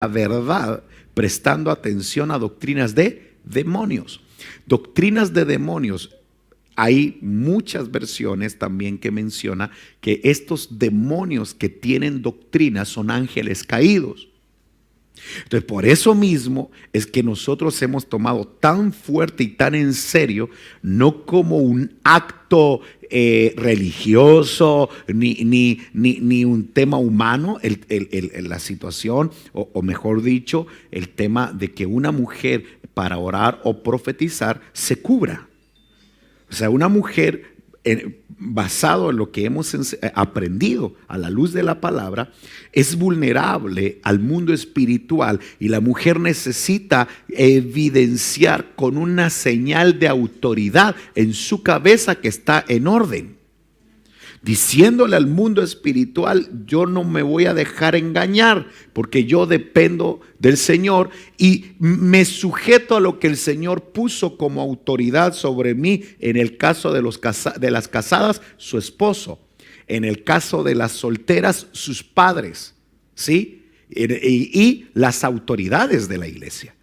la verdad, prestando atención a doctrinas de demonios. Doctrinas de demonios. Hay muchas versiones también que menciona que estos demonios que tienen doctrinas son ángeles caídos. Entonces, por eso mismo es que nosotros hemos tomado tan fuerte y tan en serio, no como un acto religioso, ni un tema humano, la situación, o mejor dicho, el tema de que una mujer para orar o profetizar se cubra. O sea, una mujer, basado en lo que hemos aprendido a la luz de la palabra, es vulnerable al mundo espiritual, y la mujer necesita evidenciar con una señal de autoridad en su cabeza que está en orden, diciéndole al mundo espiritual: yo no me voy a dejar engañar, porque yo dependo del Señor y me sujeto a lo que el Señor puso como autoridad sobre mí. En el caso de las casadas, su esposo; en el caso de las solteras, sus padres, ¿sí? Y las autoridades de la iglesia.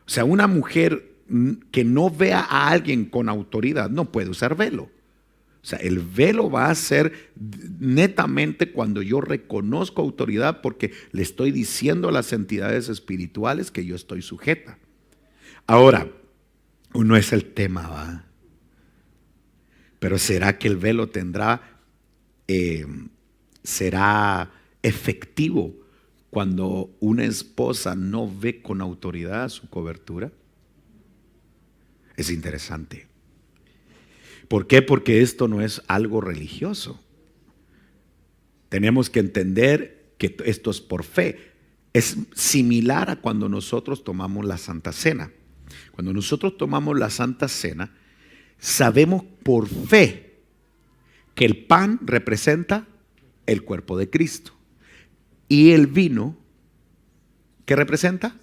O sea, una mujer que no vea a alguien con autoridad no puede usar velo. O sea, el velo va a ser netamente cuando yo reconozco autoridad, porque le estoy diciendo a las entidades espirituales que yo estoy sujeta. Ahora, no es el tema, ¿va? Pero ¿será que el velo será efectivo cuando una esposa no ve con autoridad su cobertura? Es interesante. ¿Por qué? Porque esto no es algo religioso. Tenemos que entender que esto es por fe. Es similar a cuando nosotros tomamos la Santa Cena. Cuando nosotros tomamos la Santa Cena, sabemos por fe que el pan representa el cuerpo de Cristo. Y el vino, ¿qué representa?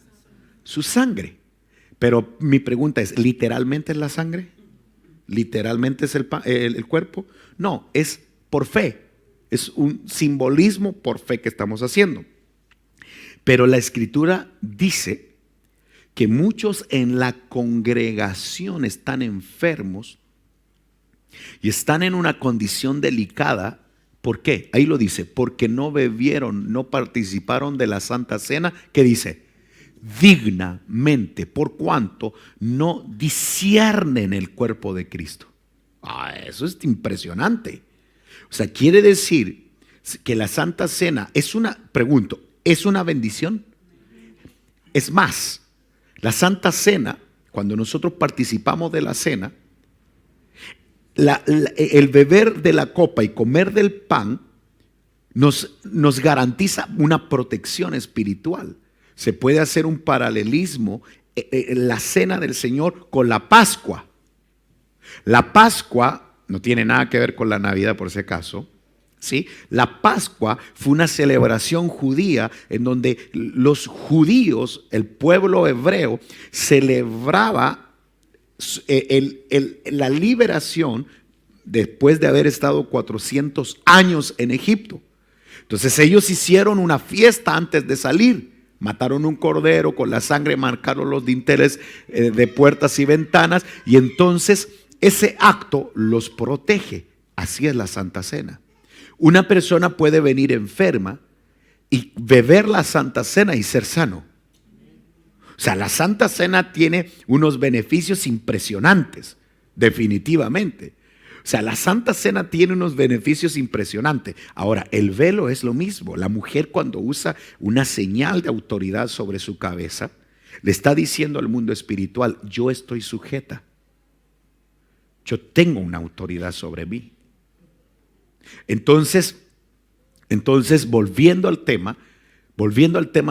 Su sangre. Pero mi pregunta es, ¿literalmente es la sangre? ¿Literalmente es el cuerpo? No, es por fe. Es un simbolismo por fe que estamos haciendo. Pero la Escritura dice que muchos en la congregación están enfermos y están en una condición delicada. ¿Por qué? Ahí lo dice: porque no bebieron, no participaron de la Santa Cena. ¿Qué dice? Dignamente, por cuanto no disciernen el cuerpo de Cristo. Eso es impresionante. O sea, quiere decir que la Santa Cena es pregunto, ¿es una bendición? Es más, la Santa Cena, cuando nosotros participamos de la cena, el beber de la copa y comer del pan nos garantiza una protección espiritual. Se puede hacer un paralelismo, la cena del Señor con la Pascua. La Pascua no tiene nada que ver con la Navidad, por si acaso, ¿sí? La Pascua fue una celebración judía en donde los judíos, el pueblo hebreo, celebraba la liberación después de haber estado 400 años en Egipto. Entonces ellos hicieron una fiesta antes de salir. Mataron un cordero, con la sangre marcaron los dinteles de puertas y ventanas, y entonces ese acto los protege. Así es la Santa Cena. Una persona puede venir enferma y beber la Santa Cena y ser sano. O sea, la Santa Cena tiene unos beneficios impresionantes, definitivamente. O sea, la Santa Cena tiene unos beneficios impresionantes. Ahora, el velo es lo mismo. La mujer, cuando usa una señal de autoridad sobre su cabeza, le está diciendo al mundo espiritual: yo estoy sujeta. Yo tengo una autoridad sobre mí. Entonces, volviendo al tema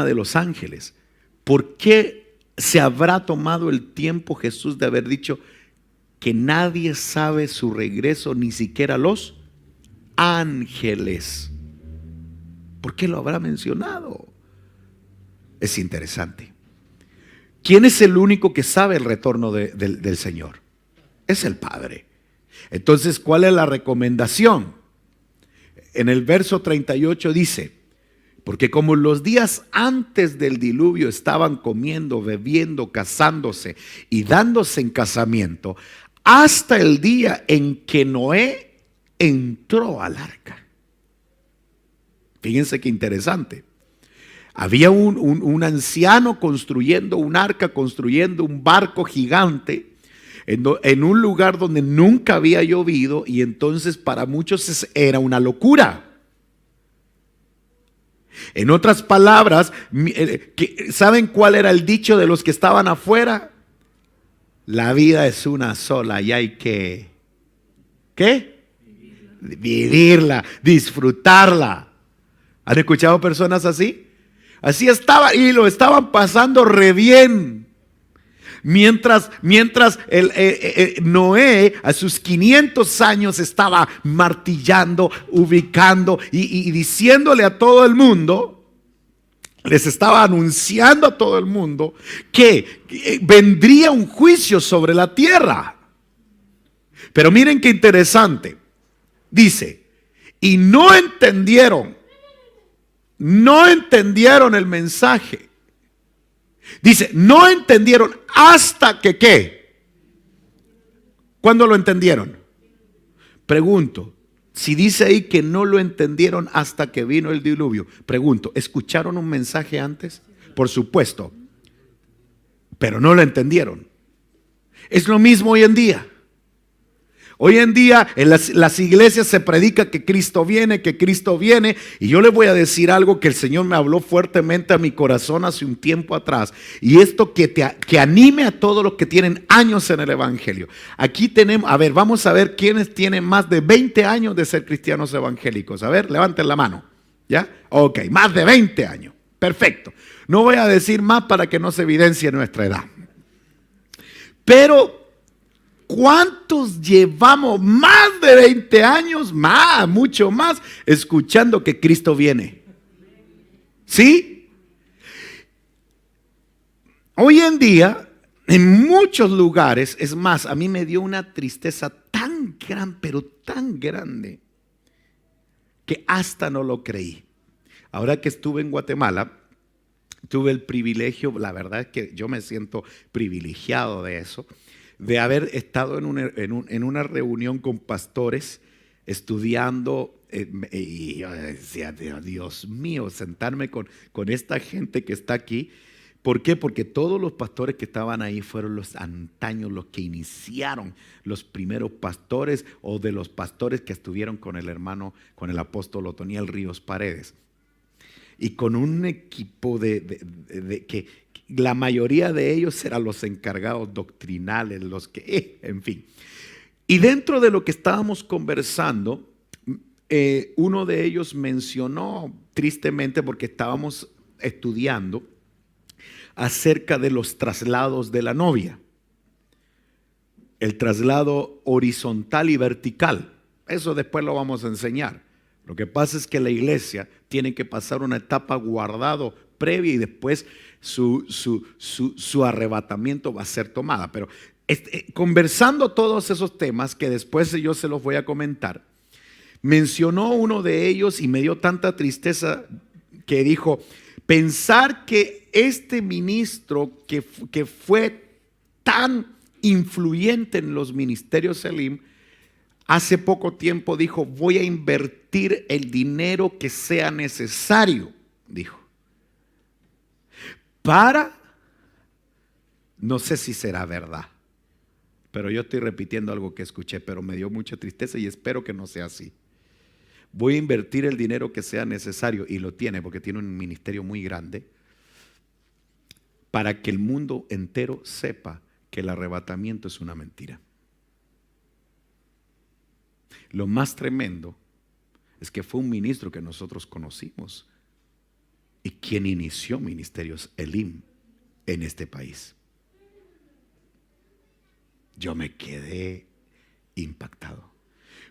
de los ángeles, ¿por qué se habrá tomado el tiempo Jesús de haber dicho que nadie sabe su regreso, ni siquiera los ángeles? ¿Por qué lo habrá mencionado? Es interesante. ¿Quién es el único que sabe el retorno del Señor? Es el Padre. Entonces, ¿cuál es la recomendación? En el verso 38 dice: Porque como los días antes del diluvio estaban comiendo, bebiendo, casándose y dándose en casamiento, hasta el día en que Noé entró al arca. Fíjense qué interesante. Había un anciano construyendo un arca, construyendo un barco gigante en un lugar donde nunca había llovido, y entonces para muchos era una locura. En otras palabras, ¿saben cuál era el dicho de los que estaban afuera? La vida es una sola y hay que, ¿qué? Vivirla, disfrutarla. ¿Han escuchado personas así? Así estaba y lo estaban pasando re bien. Mientras Noé a sus 500 años estaba martillando, ubicando y diciéndole a todo el mundo, les estaba anunciando a todo el mundo que vendría un juicio sobre la tierra. Pero miren qué interesante. Dice, y no entendieron el mensaje. Dice, no entendieron hasta que ¿qué? ¿Cuándo lo entendieron? Pregunto, si dice ahí que no lo entendieron hasta que vino el diluvio, pregunto, ¿escucharon un mensaje antes? Por supuesto, pero no lo entendieron. Es lo mismo hoy en día. Hoy en día en las iglesias se predica que Cristo viene, y yo les voy a decir algo que el Señor me habló fuertemente a mi corazón hace un tiempo atrás, y esto que anime a todos los que tienen años en el evangelio. Aquí tenemos, a ver, vamos a ver quiénes tienen más de 20 años de ser cristianos evangélicos. A ver, levanten la mano. ¿Ya? Ok, más de 20 años. Perfecto. No voy a decir más para que no se evidencie nuestra edad. Pero ¿cuántos llevamos más de 20 años, mucho más, escuchando que Cristo viene? ¿Sí? Hoy en día, en muchos lugares, es más, a mí me dio una tristeza tan grande, pero tan grande, que hasta no lo creí. Ahora que estuve en Guatemala, tuve el privilegio, la verdad es que yo me siento privilegiado de eso, de haber estado en una reunión con pastores estudiando, y yo decía, Dios mío, sentarme con esta gente que está aquí. ¿Por qué? Porque todos los pastores que estaban ahí fueron los antaños, los que iniciaron los primeros pastores, o de los pastores que estuvieron con el hermano, con el apóstol Otoniel Ríos Paredes. Y con un equipo de que la mayoría de ellos eran los encargados doctrinales, los que, en fin. Y dentro de lo que estábamos conversando, uno de ellos mencionó tristemente, porque estábamos estudiando acerca de los traslados de la novia. El traslado horizontal y vertical. Eso después lo vamos a enseñar. Lo que pasa es que la iglesia tiene que pasar una etapa guardado previa, y después su arrebatamiento va a ser tomada. Pero conversando todos esos temas, que después yo se los voy a comentar, mencionó uno de ellos y me dio tanta tristeza que dijo, pensar que este ministro que fue tan influyente en los ministerios Elim, hace poco tiempo dijo, voy a invertir el dinero que sea necesario, dijo, no sé si será verdad, pero yo estoy repitiendo algo que escuché, pero me dio mucha tristeza y espero que no sea así. Voy a invertir el dinero que sea necesario, y lo tiene porque tiene un ministerio muy grande, para que el mundo entero sepa que el arrebatamiento es una mentira. Lo más tremendo es que fue un ministro que nosotros conocimos y quien inició ministerios Elim en este país. Yo me quedé impactado.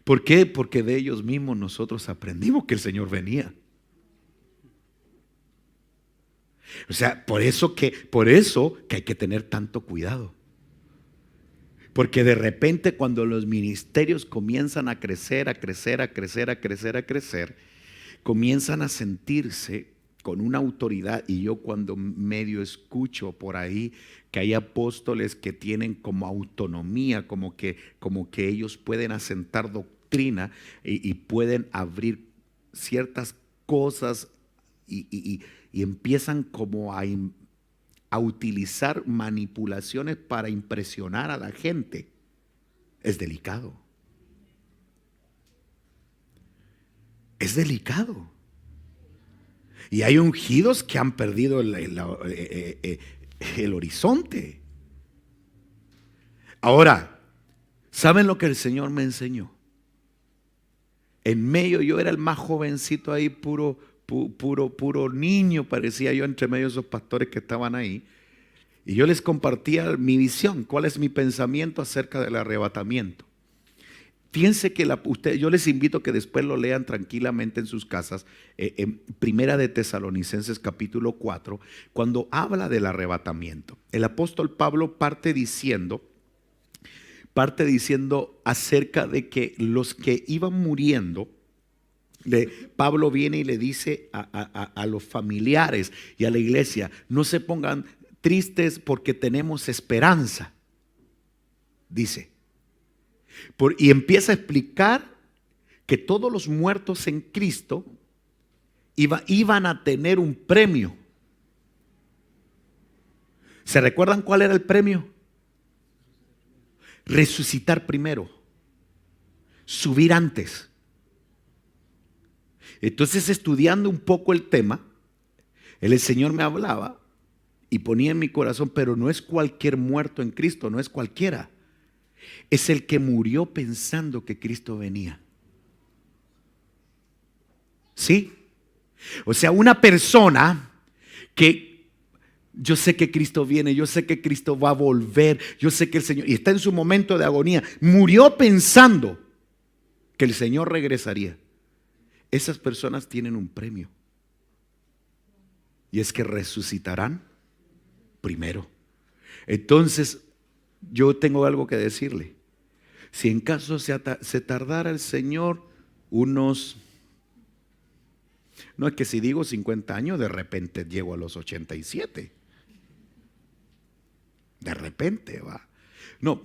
¿Por qué? Porque de ellos mismos nosotros aprendimos que el Señor venía. O sea, por eso que hay que tener tanto cuidado. Porque de repente, cuando los ministerios comienzan a crecer, comienzan a sentirse con una autoridad, y yo cuando medio escucho por ahí que hay apóstoles que tienen como autonomía, como que ellos pueden asentar doctrina y pueden abrir ciertas cosas y empiezan como a utilizar manipulaciones para impresionar a la gente. Es delicado. Es delicado. Y hay ungidos que han perdido el horizonte. Ahora, ¿saben lo que el Señor me enseñó? En medio, yo era el más jovencito ahí, puro niño, parecía yo entre medio de esos pastores que estaban ahí. Y yo les compartía mi visión, cuál es mi pensamiento acerca del arrebatamiento. Fíjense que yo les invito a que después lo lean tranquilamente en sus casas, en Primera de Tesalonicenses capítulo 4, cuando habla del arrebatamiento. El apóstol Pablo parte diciendo acerca de que los que iban muriendo, Pablo viene y le dice a los familiares y a la iglesia: no se pongan tristes porque tenemos esperanza, dice. Y empieza a explicar que todos los muertos en Cristo iban a tener un premio. ¿Se recuerdan cuál era el premio? Resucitar primero, subir antes. Entonces, estudiando un poco el tema, el Señor me hablaba y ponía en mi corazón: pero no es cualquier muerto en Cristo, no es cualquiera. Es el que murió pensando que Cristo venía. ¿Sí? O sea, una persona que yo sé que Cristo viene, yo sé que Cristo va a volver, yo sé que el Señor, y está en su momento de agonía, murió pensando que el Señor regresaría. Esas personas tienen un premio, y es que resucitarán primero. Entonces, yo tengo algo que decirle. Si en caso se tardara el Señor unos, no es que si digo 50 años, de repente llego a los 87. De repente va. No,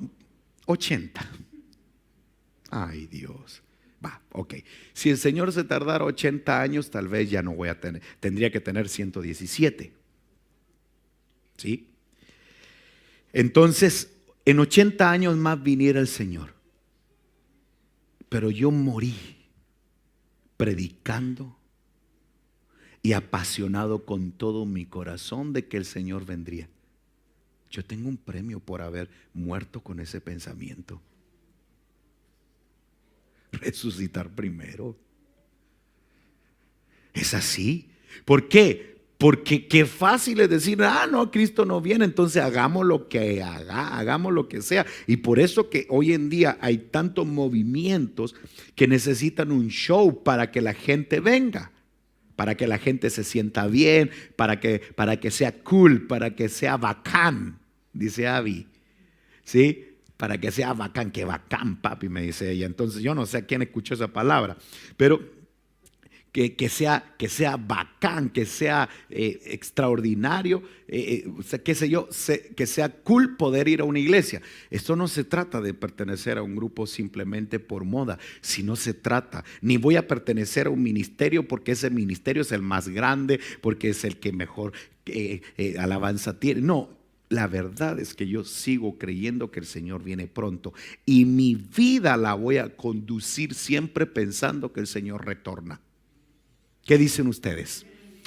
80. Ay, Dios. Va, ok. Si el Señor se tardara 80 años, tal vez ya no voy a tener, tendría que tener 117. ¿Sí? Entonces, en 80 años más viniera el Señor. Pero yo morí predicando y apasionado con todo mi corazón de que el Señor vendría. Yo tengo un premio por haber muerto con ese pensamiento. Resucitar primero. Es así. ¿Por qué? Porque qué fácil es decir: no, Cristo no viene, entonces hagamos lo que hagamos lo que sea. Y por eso que hoy en día hay tantos movimientos que necesitan un show para que la gente venga, para que la gente se sienta bien, para que sea cool, para que sea bacán, dice Abby, ¿sí? Para que sea bacán, que bacán, papi, me dice ella. Entonces yo no sé a quién escuchó esa palabra, pero que sea bacán, que sea extraordinario, o sea, qué sé yo, que sea cool poder ir a una iglesia. Esto no se trata de pertenecer a un grupo simplemente por moda, sino se trata, ni voy a pertenecer a un ministerio porque ese ministerio es el más grande, porque es el que mejor alabanza tiene. No, la verdad es que yo sigo creyendo que el Señor viene pronto y mi vida la voy a conducir siempre pensando que el Señor retorna. ¿Qué dicen ustedes?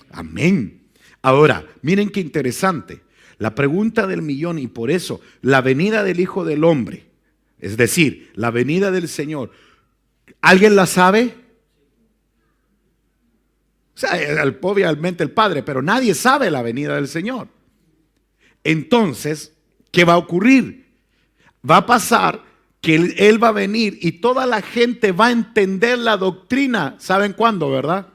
Amén. Ahora, miren qué interesante. La pregunta del millón, y por eso la venida del Hijo del Hombre, es decir, la venida del Señor, ¿alguien la sabe? O sea, obviamente el Padre, pero nadie sabe la venida del Señor. Entonces, ¿qué va a ocurrir? Va a pasar que Él va a venir y toda la gente va a entender la doctrina. ¿Saben cuándo, verdad?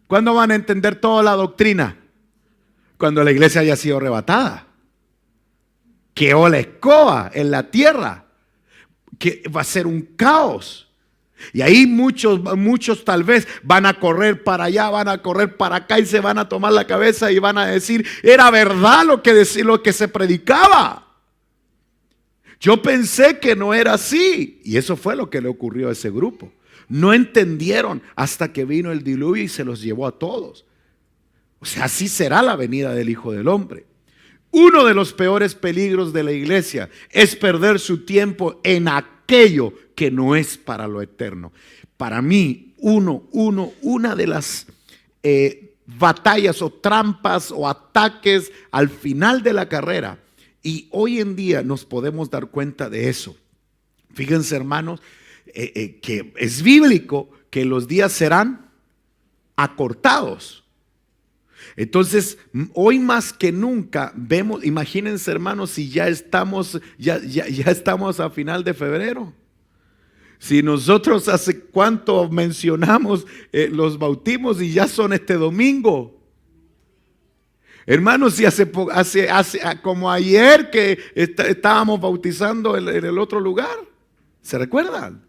¿Cuándo van a entender toda la doctrina? Cuando la iglesia haya sido arrebatada. Que ola escoba en la tierra. Que va a ser un caos. Y ahí muchos tal vez van a correr para allá, van a correr para acá y se van a tomar la cabeza y van a decir, era verdad lo que se predicaba. Yo pensé que no era así. Y eso fue lo que le ocurrió a ese grupo. No entendieron hasta que vino el diluvio y se los llevó a todos. O sea, así será la venida del Hijo del Hombre. Uno de los peores peligros de la iglesia es perder su tiempo en aquello que no es para lo eterno. Para mí, una de las batallas o trampas o ataques al final de la carrera, y hoy en día nos podemos dar cuenta de eso. Fíjense, hermanos, que es bíblico que los días serán acortados. Entonces, hoy más que nunca vemos, imagínense, hermanos, si ya estamos a final de febrero. Si nosotros hace cuánto mencionamos los bautismos y ya son este domingo. Hermanos, si hace como ayer que estábamos bautizando en el otro lugar, ¿se recuerdan?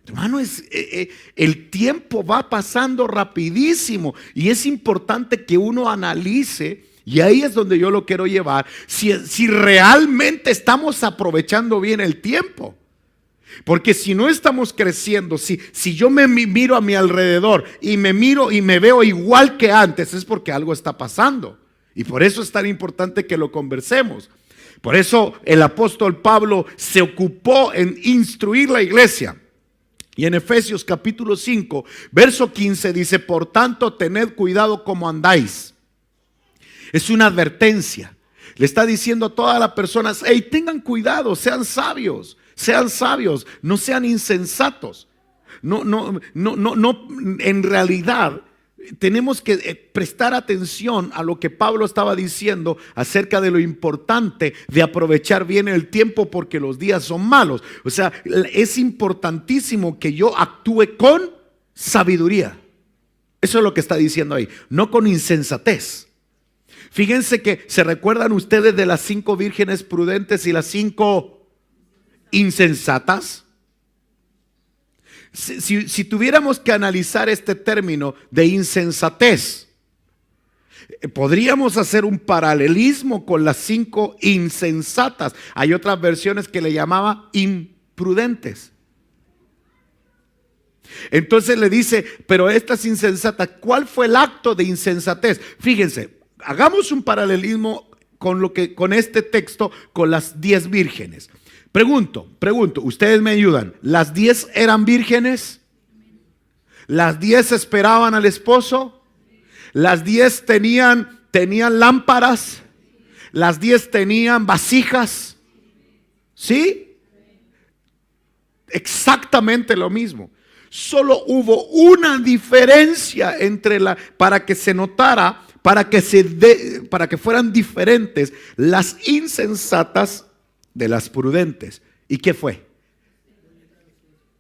Hermano, el tiempo va pasando rapidísimo y es importante que uno analice, y ahí es donde yo lo quiero llevar, si realmente estamos aprovechando bien el tiempo. Porque si no estamos creciendo, si yo me miro a mi alrededor y me miro y me veo igual que antes, es porque algo está pasando. Y por eso es tan importante que lo conversemos. Por eso el apóstol Pablo se ocupó en instruir la iglesia. Y en Efesios capítulo 5, verso 15 dice, por tanto, tened cuidado como andáis. Es una advertencia. Le está diciendo a todas las personas, hey, tengan cuidado, sean sabios, no sean insensatos. No, en realidad tenemos que prestar atención a lo que Pablo estaba diciendo acerca de lo importante de aprovechar bien el tiempo porque los días son malos. O sea, es importantísimo que yo actúe con sabiduría. Eso es lo que está diciendo ahí, no con insensatez. Fíjense que se recuerdan ustedes de las 5 vírgenes prudentes y las 5 insensatas. Si tuviéramos que analizar este término de insensatez, podríamos hacer un paralelismo con las 5 insensatas. Hay otras versiones que le llamaba imprudentes. Entonces le dice, pero estas insensatas, ¿cuál fue el acto de insensatez? Fíjense, hagamos un paralelismo con este texto con las 10 vírgenes. Pregunto, ustedes me ayudan. ¿Las 10 eran vírgenes? ¿Las 10 esperaban al esposo? ¿Las 10 tenían lámparas? ¿Las 10 tenían vasijas? ¿Sí? Exactamente lo mismo. Solo hubo una diferencia para que se notara, para que fueran diferentes las insensatas de las prudentes. ¿Y qué fue?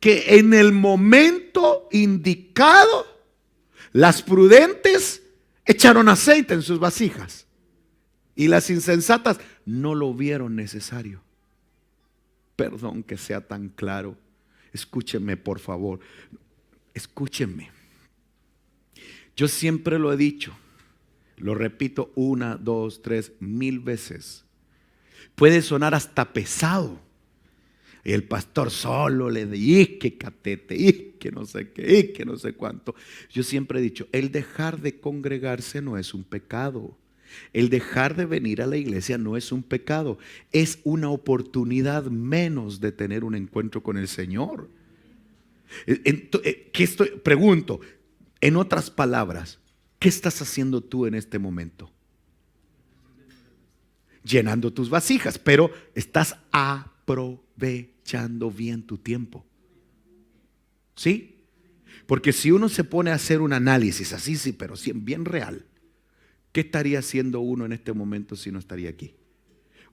Que en el momento indicado las prudentes echaron aceite en sus vasijas y las insensatas no lo vieron necesario. Perdón que sea tan claro. Escúchenme, por favor. Escúchenme. Yo siempre lo he dicho, lo repito 1, 2, 3, 1000 veces. Puede sonar hasta pesado. Y el pastor solo le dice, que catete, que no sé qué, que no sé cuánto. Yo siempre he dicho, el dejar de congregarse no es un pecado. El dejar de venir a la iglesia no es un pecado. Es una oportunidad menos de tener un encuentro con el Señor. Pregunto, en otras palabras, ¿qué estás haciendo tú en este momento? Llenando tus vasijas, pero estás aprovechando bien tu tiempo. ¿Sí? Porque si uno se pone a hacer un análisis así, sí, pero bien real, ¿qué estaría haciendo uno en este momento si no estaría aquí?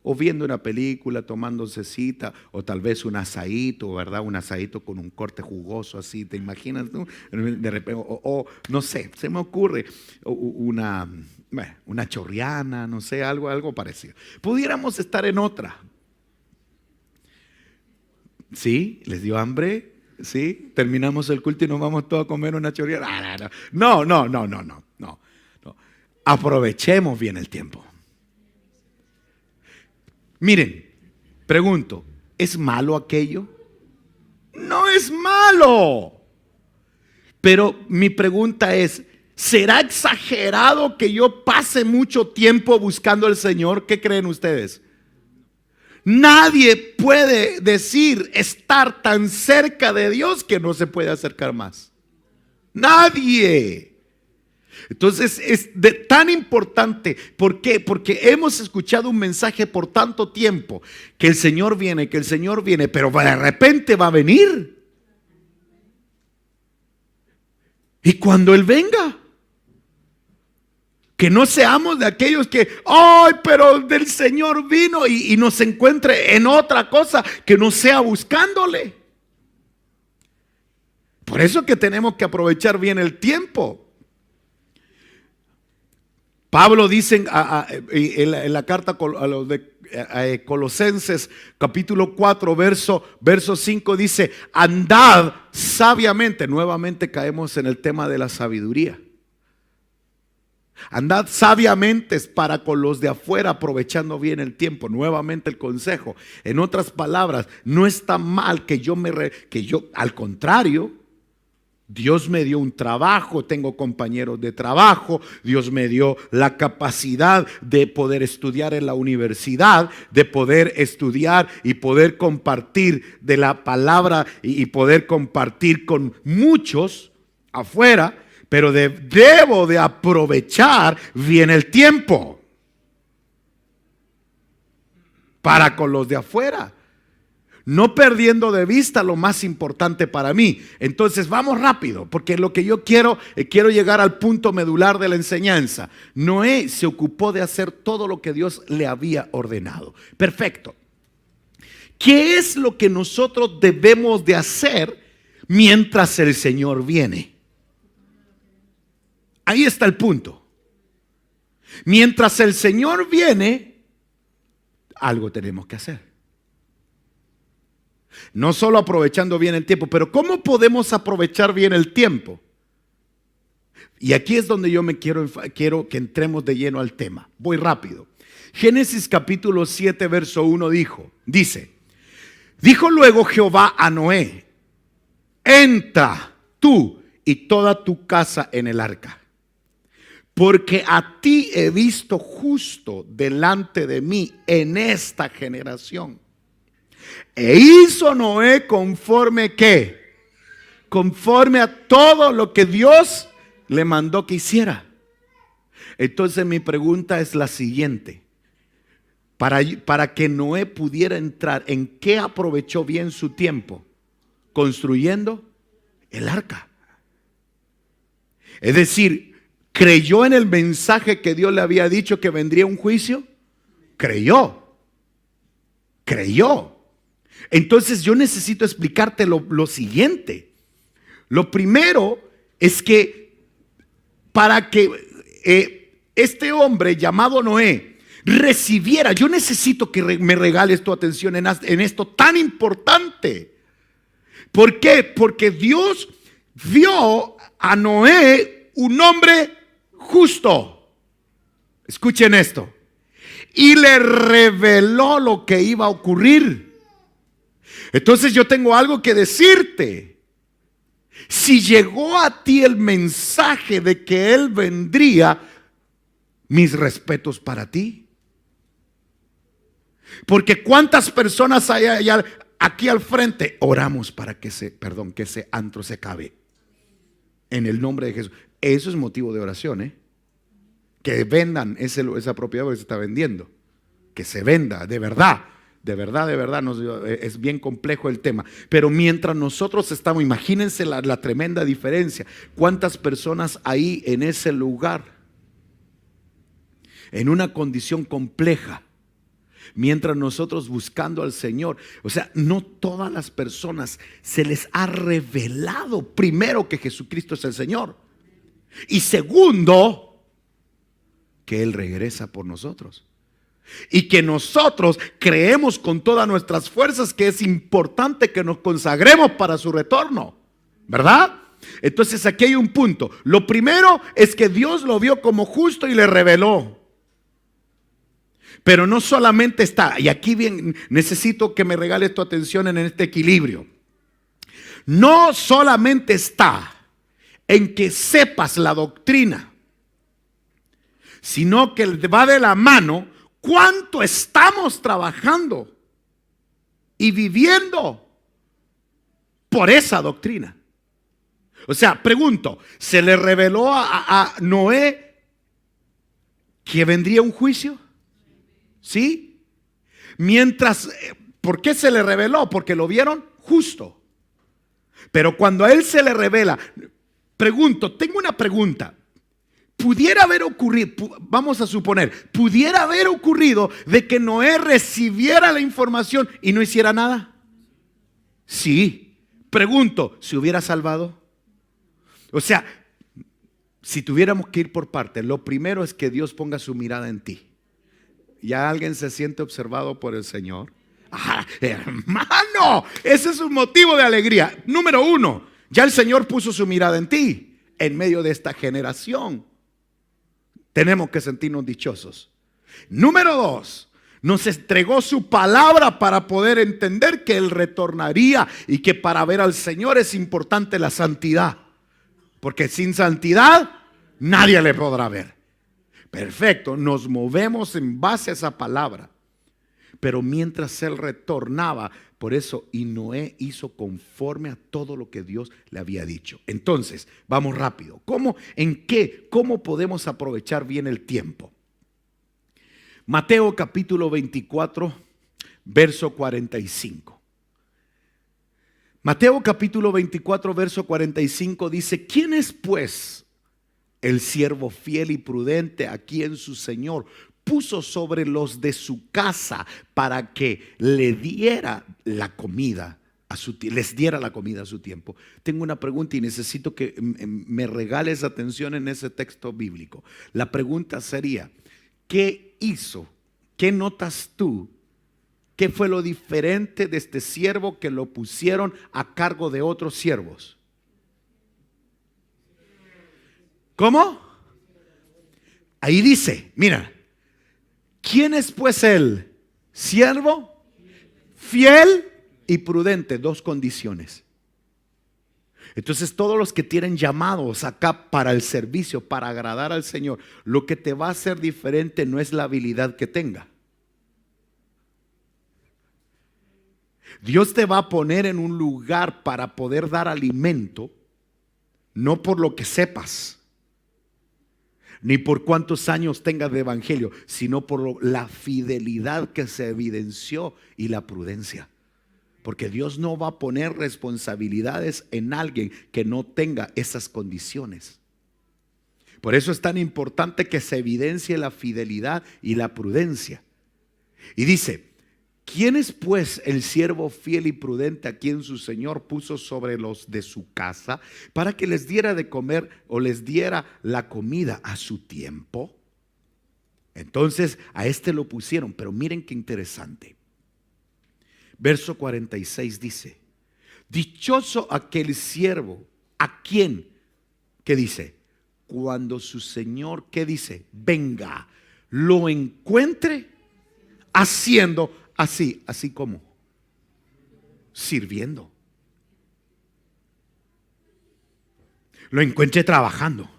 O viendo una película, tomándose cita, o tal vez un asadito, ¿verdad? Un asadito con un corte jugoso así, ¿te imaginas? ¿No? De repente, o no sé, se me ocurre una chorriana, no sé, algo parecido. Pudiéramos estar en otra. ¿Sí? ¿Les dio hambre? ¿Sí? Terminamos el culto y nos vamos todos a comer una chorreada. No, no, no, no, no, no, no. Aprovechemos bien el tiempo. Miren, pregunto, ¿es malo aquello? No es malo. Pero mi pregunta es, ¿será exagerado que yo pase mucho tiempo buscando al Señor? ¿Qué creen ustedes? Nadie puede decir estar tan cerca de Dios que no se puede acercar más. Nadie. Entonces es tan importante. ¿Por qué? Porque hemos escuchado un mensaje por tanto tiempo que el Señor viene, pero de repente va a venir. Y cuando Él venga, que no seamos de aquellos que, ay, pero del Señor vino y nos encuentre en otra cosa que no sea buscándole. Por eso que tenemos que aprovechar bien el tiempo. Pablo dice en la carta a los de Colosenses capítulo 4 verso 5 dice, andad sabiamente. Nuevamente caemos en el tema de la sabiduría. Andad sabiamente para con los de afuera, aprovechando bien el tiempo. Nuevamente el consejo. En otras palabras, no está mal que yo al contrario, Dios me dio un trabajo, tengo compañeros de trabajo, Dios me dio la capacidad de poder estudiar en la universidad, de poder estudiar y poder compartir de la palabra y poder compartir con muchos afuera. Pero debo de aprovechar bien el tiempo para con los de afuera, no perdiendo de vista lo más importante para mí. Entonces vamos rápido, porque lo que yo quiero llegar al punto medular de la enseñanza. Noé se ocupó de hacer todo lo que Dios le había ordenado. Perfecto. ¿Qué es lo que nosotros debemos de hacer mientras el Señor viene? Ahí está el punto. Mientras el Señor viene, algo tenemos que hacer. No solo aprovechando bien el tiempo, pero ¿cómo podemos aprovechar bien el tiempo? Y aquí es donde yo quiero que entremos de lleno al tema. Voy rápido. Génesis capítulo 7 verso 1 dijo luego Jehová a Noé, entra tú y toda tu casa en el arca, porque a ti he visto justo delante de mí en esta generación. E hizo Noé conforme a todo lo que Dios le mandó que hiciera. Entonces mi pregunta es la siguiente. Para que Noé pudiera entrar, ¿en qué aprovechó bien su tiempo? Construyendo el arca. Es decir, ¿creyó en el mensaje que Dios le había dicho que vendría un juicio? Creyó. Entonces yo necesito explicarte lo siguiente. Lo primero es que para que este hombre llamado Noé recibiera, yo necesito que me regales tu atención en esto tan importante. ¿Por qué? Porque Dios vio a Noé un hombre justo. Escuchen esto. Y le reveló lo que iba a ocurrir. Entonces yo tengo algo que decirte. Si llegó a ti el mensaje de que Él vendría, mis respetos para ti. Porque cuántas personas hay allá, aquí al frente, oramos para que ese antro se acabe. En el nombre de Jesús. Eso es motivo de oración, que vendan esa propiedad que se está vendiendo. Que se venda, de verdad. De verdad, es bien complejo el tema. Pero mientras nosotros estamos, imagínense la tremenda diferencia. ¿Cuántas personas ahí en ese lugar? En una condición compleja. Mientras nosotros buscando al Señor. O sea, no todas las personas se les ha revelado primero que Jesucristo es el Señor. Y segundo, que Él regresa por nosotros. y que nosotros creemos con todas nuestras fuerzas que es importante que nos consagremos para su retorno, ¿verdad? Entonces aquí hay un punto. Lo primero es que Dios lo vio como justo y le reveló. Pero no solamente está, y aquí bien necesito que me regales tu atención en este equilibrio. No solamente está en que sepas la doctrina, sino que va de la mano cuánto estamos trabajando y viviendo por esa doctrina. O sea, pregunto, ¿se le reveló a Noé que vendría un juicio? ¿Sí? Mientras, ¿por qué se le reveló? Porque lo vieron justo. Pero cuando a él se le revela, pregunto, tengo una pregunta. Pudiera haber ocurrido, vamos a suponer, pudiera haber ocurrido de que Noé recibiera la información y no hiciera nada. Sí. Pregunto, ¿se hubiera salvado? O sea, si tuviéramos que ir por partes, lo primero es que Dios ponga su mirada en ti. ¿Ya alguien se siente observado por el Señor? ¡Ah, hermano! Ese es un motivo de alegría. Número uno, ya el Señor puso su mirada en ti, en medio de esta generación. Tenemos que sentirnos dichosos. Número dos, nos entregó su palabra para poder entender que Él retornaría y que para ver al Señor es importante la santidad. Porque sin santidad nadie le podrá ver. Perfecto, nos movemos en base a esa palabra. Pero mientras Él retornaba, por eso, y Noé hizo conforme a todo lo que Dios le había dicho. Entonces, vamos rápido. ¿Cómo podemos aprovechar bien el tiempo? Mateo capítulo 24, verso 45. Mateo capítulo 24, verso 45 dice: ¿quién es pues el siervo fiel y prudente a quien su Señor puso sobre los de su casa para que le diera la comida les diera la comida a su tiempo? Tengo una pregunta y necesito que me regales atención en ese texto bíblico. La pregunta sería: ¿qué hizo? ¿Qué notas tú? ¿Qué fue lo diferente de este siervo que lo pusieron a cargo de otros siervos? ¿Cómo? Ahí dice, mira, ¿quién es pues el siervo fiel y prudente? Dos condiciones. Entonces todos los que tienen llamados acá para el servicio, para agradar al Señor, lo que te va a hacer diferente no es la habilidad que tenga. Dios te va a poner en un lugar para poder dar alimento, no por lo que sepas, ni por cuántos años tengas de evangelio, sino por la fidelidad que se evidenció y la prudencia. Porque Dios no va a poner responsabilidades en alguien que no tenga esas condiciones. Por eso es tan importante que se evidencie la fidelidad y la prudencia. Y dice: ¿quién es pues el siervo fiel y prudente a quien su Señor puso sobre los de su casa para que les diera de comer o les diera la comida a su tiempo? Entonces a este lo pusieron, pero miren qué interesante. Verso 46 dice: dichoso aquel siervo a quien, ¿qué dice? Cuando su Señor, ¿qué dice? Venga, lo encuentre haciendo así como sirviendo. Lo encuentre trabajando,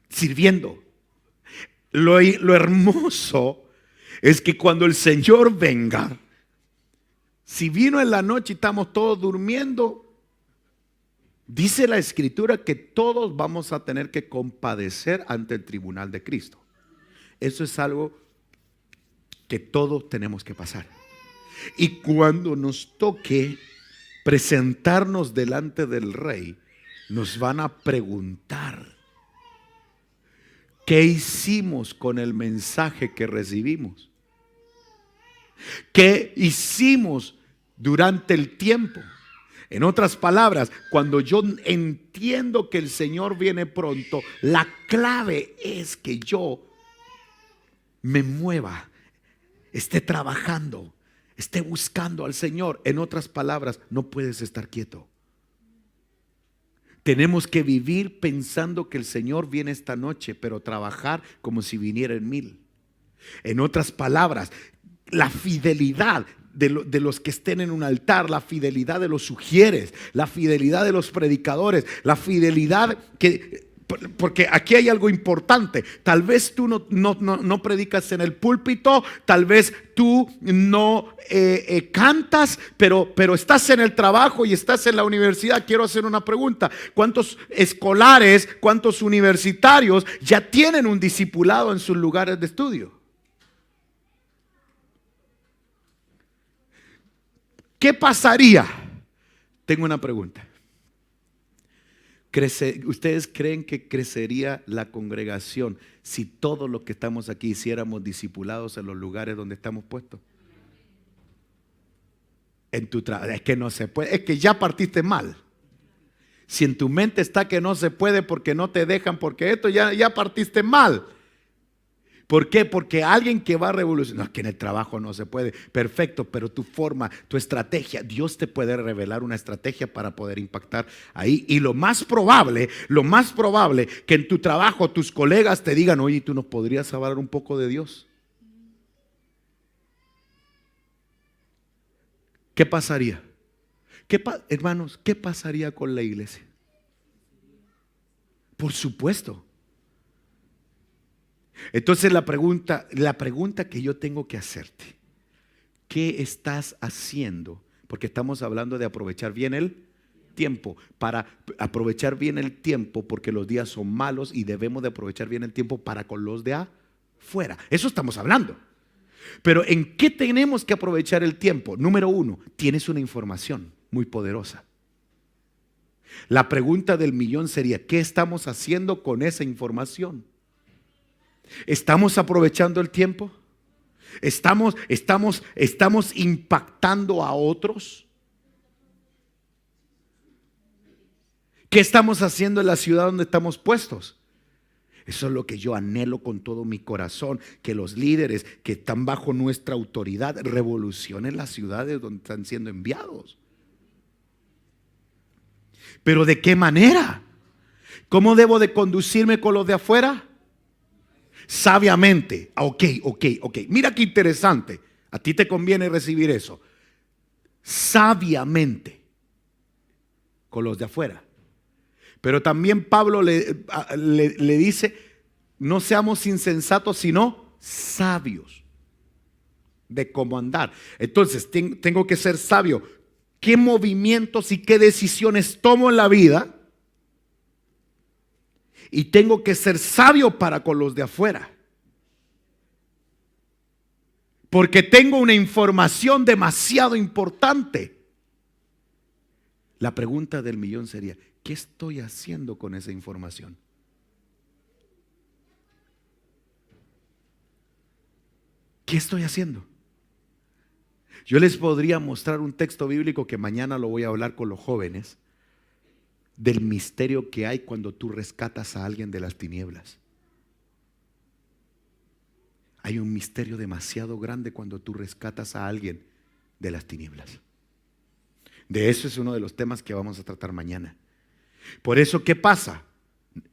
sirviendo. Lo hermoso es que cuando el Señor venga, si vino en la noche y estamos todos durmiendo, dice la Escritura que todos vamos a tener que compadecer ante el tribunal de Cristo. Eso es algo que todos tenemos que pasar. Y cuando nos toque presentarnos delante del Rey, nos van a preguntar: ¿qué hicimos con el mensaje que recibimos? ¿Qué hicimos durante el tiempo? En otras palabras, cuando yo entiendo que el Señor viene pronto, la clave es que yo me mueva esté trabajando, esté buscando al Señor. En otras palabras, no puedes estar quieto. Tenemos que vivir pensando que el Señor viene esta noche, pero trabajar como si viniera en 1000. En otras palabras, la fidelidad de los que estén en un altar, la fidelidad de los sugieres, la fidelidad de los predicadores, la fidelidad que... Porque aquí hay algo importante. Tal vez tú no predicas en el púlpito, tal vez tú no cantas, pero estás en el trabajo y estás en la universidad. Quiero hacer una pregunta: ¿cuántos escolares, cuántos universitarios ya tienen un discipulado en sus lugares de estudio? ¿Qué pasaría? Tengo una pregunta. ¿Ustedes creen que crecería la congregación si todos los que estamos aquí hiciéramos discipulados en los lugares donde estamos puestos? En tu trabajo. Es que no se puede, es que ya partiste mal. Si en tu mente está que no se puede porque no te dejan, porque esto ya partiste mal. ¿Por qué? Porque alguien que va a revolucionar, no, que en el trabajo no se puede, perfecto, pero tu forma, tu estrategia, Dios te puede revelar una estrategia para poder impactar ahí. Y lo más probable que en tu trabajo tus colegas te digan: oye, ¿tú nos podrías hablar un poco de Dios? ¿Qué pasaría? Hermanos, ¿qué pasaría con la iglesia? Por supuesto. Entonces la pregunta que yo tengo que hacerte: ¿qué estás haciendo? Porque estamos hablando de aprovechar bien el tiempo. Para aprovechar bien el tiempo, porque los días son malos y debemos de aprovechar bien el tiempo para con los de afuera. Eso estamos hablando. Pero ¿en qué tenemos que aprovechar el tiempo? Número 1, tienes una información muy poderosa. La pregunta del millón sería: ¿qué estamos haciendo con esa información? ¿Estamos aprovechando el tiempo? ¿Estamos impactando a otros? ¿Qué estamos haciendo en la ciudad donde estamos puestos? Eso es lo que yo anhelo con todo mi corazón, que los líderes que están bajo nuestra autoridad revolucionen las ciudades donde están siendo enviados. ¿Pero de qué manera? ¿Cómo debo de conducirme con los de afuera? Sabiamente. Ok. Mira qué interesante. A ti te conviene recibir eso. Sabiamente con los de afuera. Pero también Pablo le dice: no seamos insensatos, sino sabios de cómo andar. Entonces tengo que ser sabio. ¿Qué movimientos y qué decisiones tomo en la vida? Y tengo que ser sabio para con los de afuera. Porque tengo una información demasiado importante. La pregunta del millón sería: ¿qué estoy haciendo con esa información? ¿Qué estoy haciendo? Yo les podría mostrar un texto bíblico que mañana lo voy a hablar con los jóvenes, del misterio que hay cuando tú rescatas a alguien de las tinieblas. Hay un misterio demasiado grande cuando tú rescatas a alguien de las tinieblas. De eso es uno de los temas que vamos a tratar mañana. Por eso, ¿qué pasa?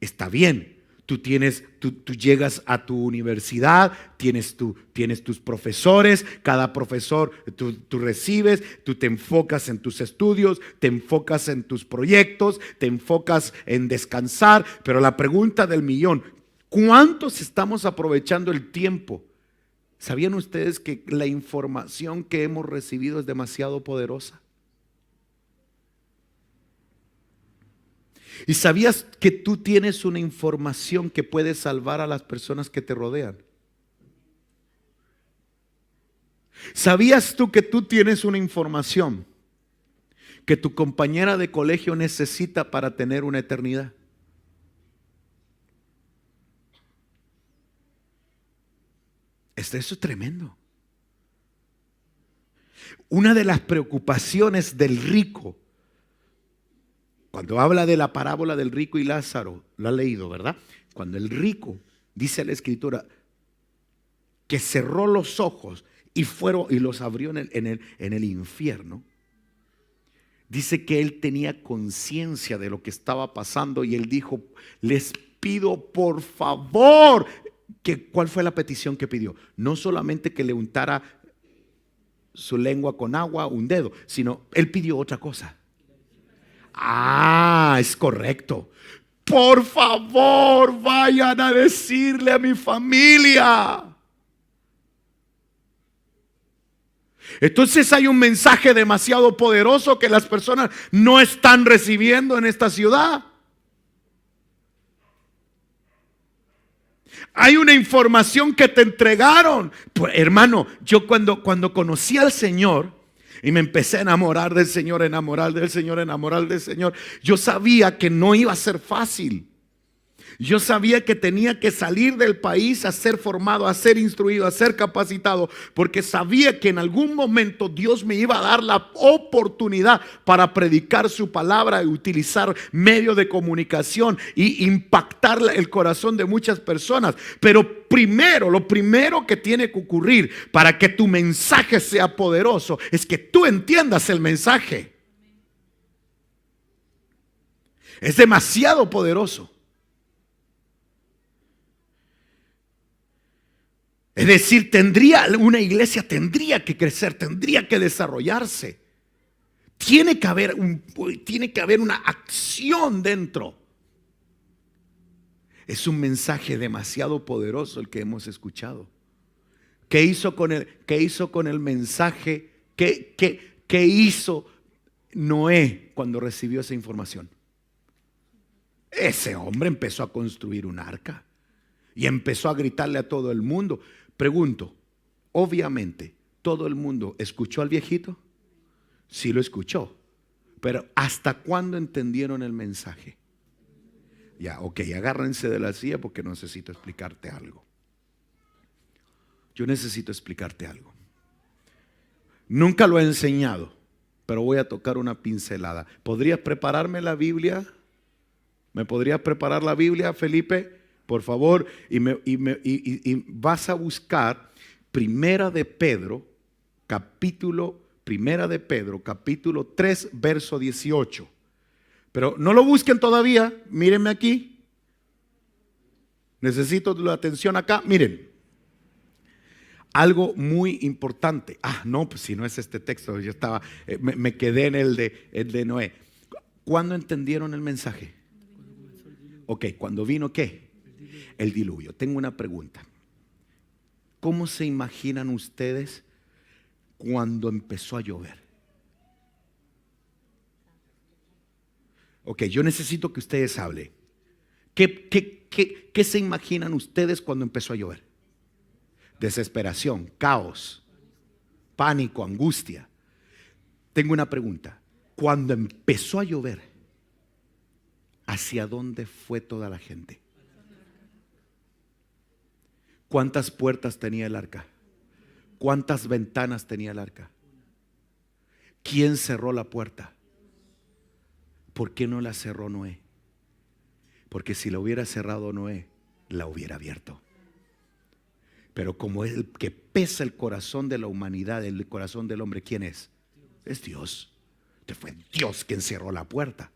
Está bien, tú llegas a tu universidad, tienes tus profesores, cada profesor tú recibes, tú te enfocas en tus estudios, te enfocas en tus proyectos, te enfocas en descansar. Pero la pregunta del millón: ¿cuántos estamos aprovechando el tiempo? ¿Sabían ustedes que la información que hemos recibido es demasiado poderosa? ¿Y sabías que tú tienes una información que puede salvar a las personas que te rodean? ¿Sabías tú que tú tienes una información que tu compañera de colegio necesita para tener una eternidad? Eso es tremendo. Una de las preocupaciones del rico, cuando habla de la parábola del rico y Lázaro, lo ha leído, ¿verdad? Cuando el rico, dice la escritura, que cerró los ojos y los abrió en el infierno. Dice que él tenía conciencia de lo que estaba pasando y él dijo: les pido por favor. ¿Cuál fue la petición que pidió? No solamente que le untara su lengua con agua, un dedo, sino él pidió otra cosa. Es correcto. Por favor, vayan a decirle a mi familia. Entonces hay un mensaje demasiado poderoso que las personas no están recibiendo en esta ciudad. Hay una información que te entregaron. Pues, hermano, yo cuando conocí al Señor y me empecé a enamorar del Señor, enamorar del Señor, enamorar del Señor, yo sabía que no iba a ser fácil. Yo sabía que tenía que salir del país a ser formado, a ser instruido, a ser capacitado, porque sabía que en algún momento Dios me iba a dar la oportunidad para predicar su palabra y utilizar medios de comunicación y impactar el corazón de muchas personas. Pero lo primero que tiene que ocurrir para que tu mensaje sea poderoso es que tú entiendas el mensaje. Es demasiado poderoso. Es decir, una iglesia tendría que crecer, tendría que desarrollarse. Tiene que haber una acción dentro. Es un mensaje demasiado poderoso el que hemos escuchado. ¿Qué hizo con el mensaje? ¿Qué hizo Noé cuando recibió esa información? Ese hombre empezó a construir un arca y empezó a gritarle a todo el mundo. Pregunto, obviamente, ¿todo el mundo escuchó al viejito? Sí lo escuchó, pero ¿hasta cuándo entendieron el mensaje? Ya, ok, agárrense de la silla porque necesito explicarte algo. Yo necesito explicarte algo. Nunca lo he enseñado, pero voy a tocar una pincelada. ¿Podrías prepararme la Biblia? ¿Me podrías preparar la Biblia, Felipe? Por favor, y vas a buscar Primera de Pedro, capítulo 3, verso 18. Pero no lo busquen todavía, mírenme aquí. Necesito la atención acá, miren. Algo muy importante. No, pues si no es este texto, yo estaba, me quedé en el de Noé. ¿Cuándo entendieron el mensaje? Ok, ¿cuándo vino qué? El diluvio. Tengo una pregunta. ¿Cómo se imaginan ustedes cuando empezó a llover? Ok, yo necesito que ustedes hablen. ¿Qué se imaginan ustedes cuando empezó a llover? Desesperación, caos, pánico, angustia. Tengo una pregunta. Cuando empezó a llover, ¿hacia dónde fue toda la gente? ¿Cuántas puertas tenía el arca? ¿Cuántas ventanas tenía el arca? ¿Quién cerró la puerta? ¿Por qué no la cerró Noé? Porque si la hubiera cerrado Noé, la hubiera abierto. Pero como es el que pesa el corazón de la humanidad, el corazón del hombre, ¿quién es? Es Dios. Entonces fue Dios quien cerró la puerta.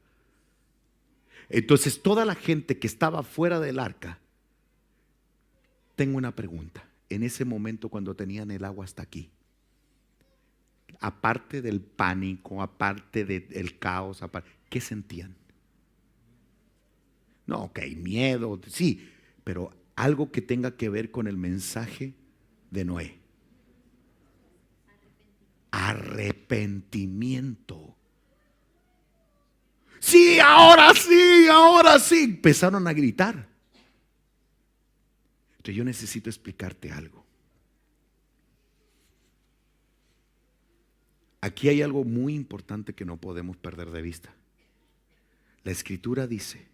Entonces toda la gente que estaba fuera del arca, tengo una pregunta. En ese momento cuando tenían el agua hasta aquí, aparte del pánico, aparte del caos, ¿qué sentían? No, ok, miedo, sí, pero algo que tenga que ver con el mensaje de Noé. Arrepentimiento. Sí, ahora sí, ahora sí. Empezaron a gritar. Entonces yo necesito explicarte algo. Aquí hay algo muy importante que no podemos perder de vista. La Escritura dice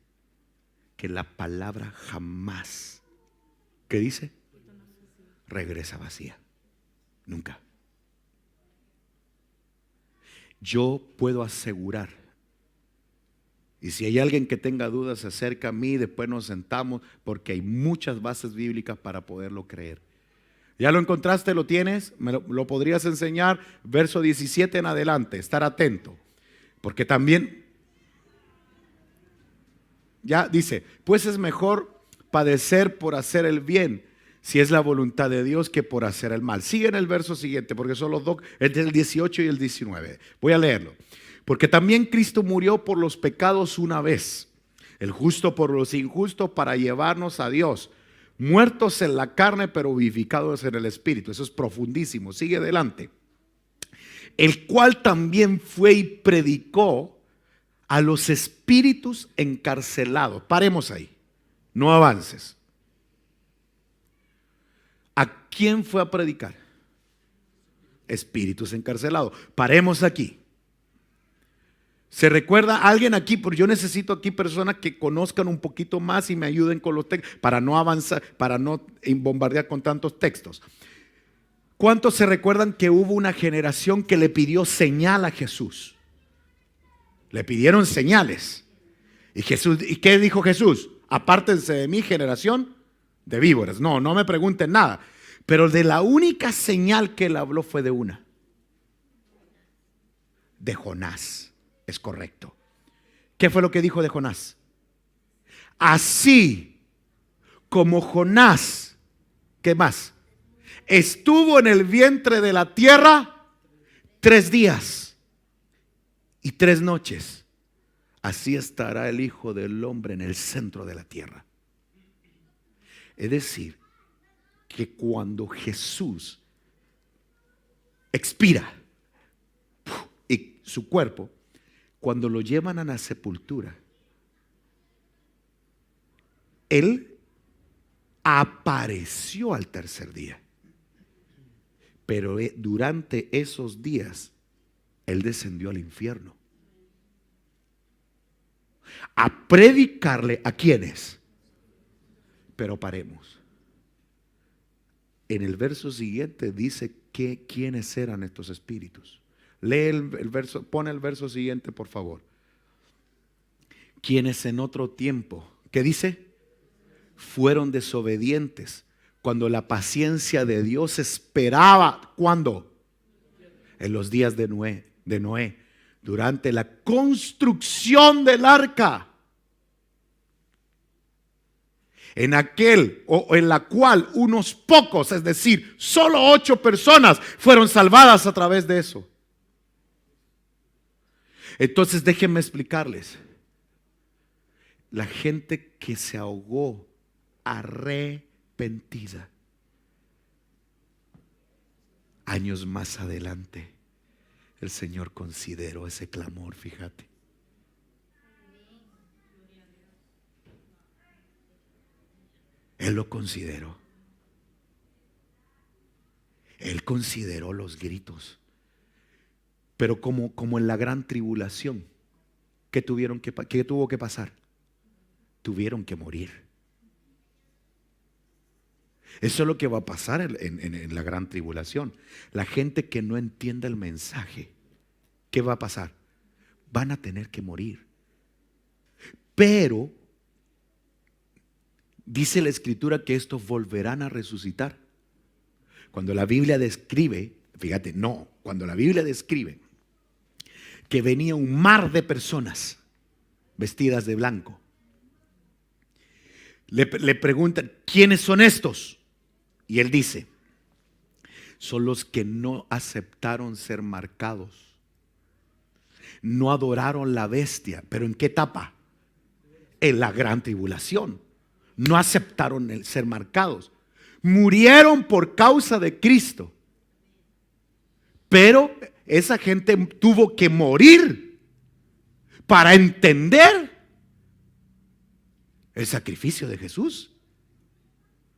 que la palabra jamás, ¿qué dice? Regresa vacía. Nunca. Yo puedo asegurar, y si hay alguien que tenga dudas, se acerca a mí, después nos sentamos, porque hay muchas bases bíblicas para poderlo creer. ¿Ya lo encontraste? ¿Lo tienes? ¿Me lo podrías enseñar? Verso 17 en adelante, estar atento. Porque también, ya dice, pues es mejor padecer por hacer el bien, si es la voluntad de Dios, que por hacer el mal. Sigue en el verso siguiente, porque son los dos, el del 18 y el 19. Voy a leerlo. Porque también Cristo murió por los pecados una vez, el justo por los injustos, para llevarnos a Dios, muertos en la carne, pero vivificados en el Espíritu. Eso es profundísimo. Sigue adelante. El cual también fue y predicó a los espíritus encarcelados. Paremos ahí, no avances. ¿A quién fue a predicar? Espíritus encarcelados. Paremos aquí. ¿Se recuerda alguien aquí? Porque yo necesito aquí personas que conozcan un poquito más y me ayuden con los textos para no avanzar, para no bombardear con tantos textos. ¿Cuántos se recuerdan que hubo una generación que le pidió señal a Jesús? Le pidieron señales. Y Jesús, ¿y qué dijo Jesús? Apártense de mi generación de víboras. No me pregunten nada. Pero de la única señal que él habló fue de una. De Jonás. Es correcto. ¿Qué fue lo que dijo de Jonás? Así como Jonás, ¿qué más? Estuvo en el vientre de la tierra 3 días y 3 noches. Así estará el Hijo del Hombre en el centro de la tierra. Es decir, que cuando Jesús expira y su cuerpo, cuando lo llevan a la sepultura, Él apareció al tercer día. Pero durante esos días, Él descendió al infierno. A predicarle a quienes. Pero paremos. En el verso siguiente dice que quiénes eran estos espíritus. Lee el verso, pone el verso siguiente, por favor. Quienes en otro tiempo, ¿qué dice? Fueron desobedientes cuando la paciencia de Dios esperaba. ¿Cuándo? En los días de Noé, durante la construcción del arca. En aquel o en la cual unos pocos, es decir, solo 8 personas fueron salvadas a través de eso. Entonces déjenme explicarles. La gente que se ahogó arrepentida, años más adelante, el Señor consideró ese clamor, fíjate. Él lo consideró. Él consideró los gritos. Pero como en la gran tribulación, ¿qué tuvo que pasar? Tuvieron que morir. Eso es lo que va a pasar en la gran tribulación. La gente que no entienda el mensaje, ¿qué va a pasar? Van a tener que morir. Pero dice la Escritura que estos volverán a resucitar. Cuando la Biblia describe, fíjate, cuando la Biblia describe que venía un mar de personas vestidas de blanco, le preguntan, ¿quiénes son estos? Y él dice, son los que no aceptaron ser marcados, no adoraron la bestia. ¿Pero en qué etapa? En la gran tribulación. No aceptaron el ser marcados, murieron por causa de Cristo. Pero esa gente tuvo que morir para entender el sacrificio de Jesús.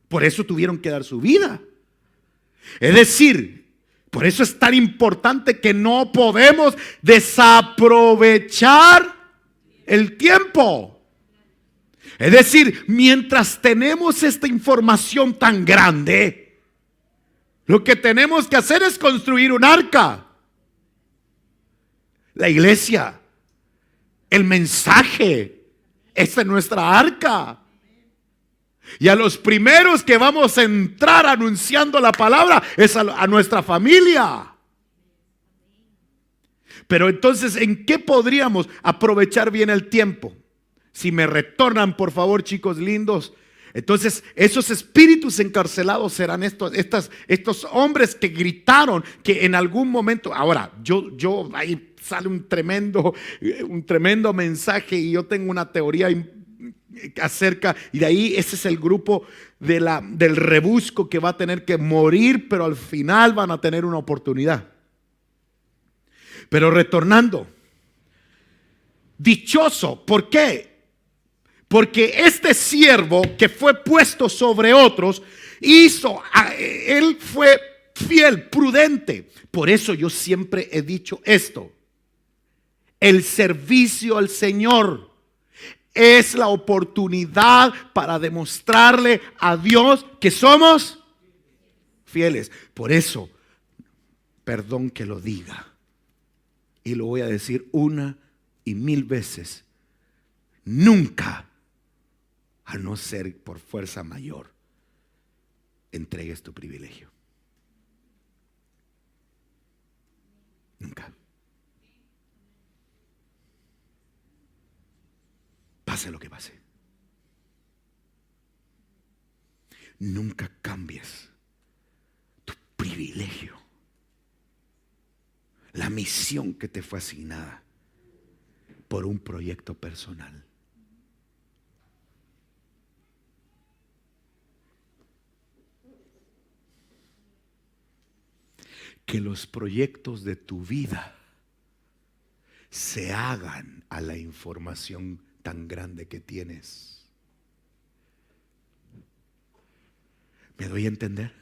Por eso tuvieron que dar su vida. Es decir, por eso es tan importante que no podemos desaprovechar el tiempo. Es decir, mientras tenemos esta información tan grande, lo que tenemos que hacer es construir un arca. La iglesia, el mensaje, esta es nuestra arca. Y a los primeros que vamos a entrar anunciando la palabra es a nuestra familia. Pero entonces, ¿en qué podríamos aprovechar bien el tiempo? Si me retornan, por favor, chicos lindos. Entonces, esos espíritus encarcelados serán estos hombres que gritaron que en algún momento. Ahora, ahí sale un tremendo mensaje, y yo tengo una teoría acerca, y de ahí ese es el grupo del rebusco que va a tener que morir, pero al final van a tener una oportunidad. Pero retornando, dichoso, ¿por qué? Porque este siervo que fue puesto sobre otros, él fue fiel, prudente. Por eso yo siempre he dicho esto: el servicio al Señor es la oportunidad para demostrarle a Dios que somos fieles. Por eso, perdón que lo diga, y lo voy a decir una y mil veces: nunca, a no ser por fuerza mayor, entregues tu privilegio. Nunca. Pase lo que pase. Nunca cambies tu privilegio, la misión que te fue asignada, por un proyecto personal. Que los proyectos de tu vida se hagan a la información tan grande que tienes. ¿Me doy a entender?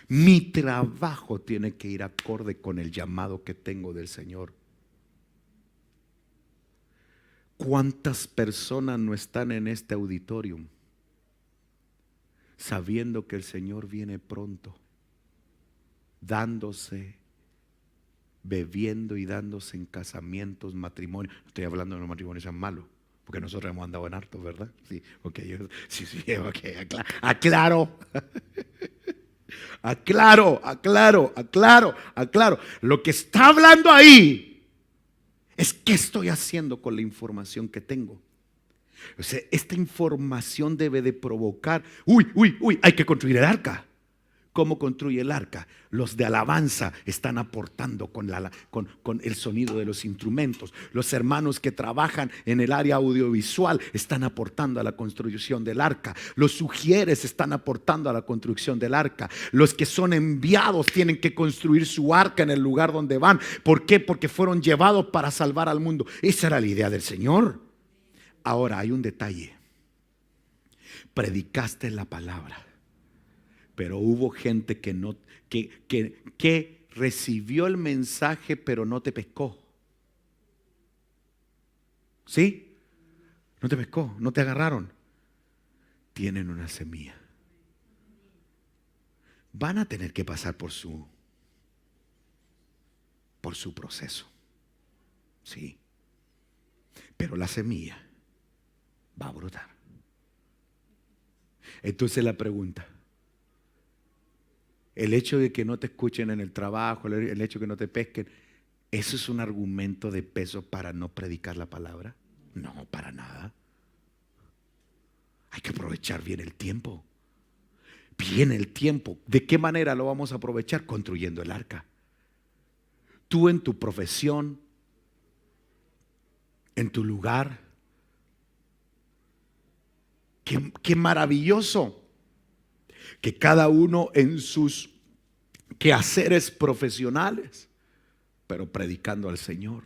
Mi trabajo tiene que ir acorde con el llamado que tengo del Señor. ¿Cuántas personas no están en este auditorium sabiendo que el Señor viene pronto, dándose, bebiendo y dándose en casamientos, matrimonios? No estoy hablando de los matrimonios sean malos, porque nosotros hemos andado en harto, ¿verdad? Sí, ok, aclaro. Aclaro. Lo que está hablando ahí es qué estoy haciendo con la información que tengo. O sea, esta información debe de provocar, hay que construir el arca. ¿Cómo construye el arca? Los de alabanza están aportando con el sonido de los instrumentos. Los hermanos que trabajan en el área audiovisual están aportando a la construcción del arca. Los sugieres están aportando a la construcción del arca. Los que son enviados tienen que construir su arca en el lugar donde van. ¿Por qué? Porque fueron llevados para salvar al mundo. Esa era la idea del Señor. Ahora hay un detalle. Predicaste la palabra, pero hubo gente que recibió el mensaje, pero no te pescó. ¿Sí? No te pescó, no te agarraron. Tienen una semilla. Van a tener que pasar por su proceso. Sí. Pero la semilla va a brotar. Entonces la pregunta: el hecho de que no te escuchen en el trabajo, el hecho de que no te pesquen, ¿eso es un argumento de peso para no predicar la palabra? No, para nada. Hay que aprovechar bien el tiempo. Viene el tiempo. ¿De qué manera lo vamos a aprovechar? Construyendo el arca. Tú en tu profesión, en tu lugar. Qué maravilloso que cada uno en sus quehaceres profesionales, pero predicando al Señor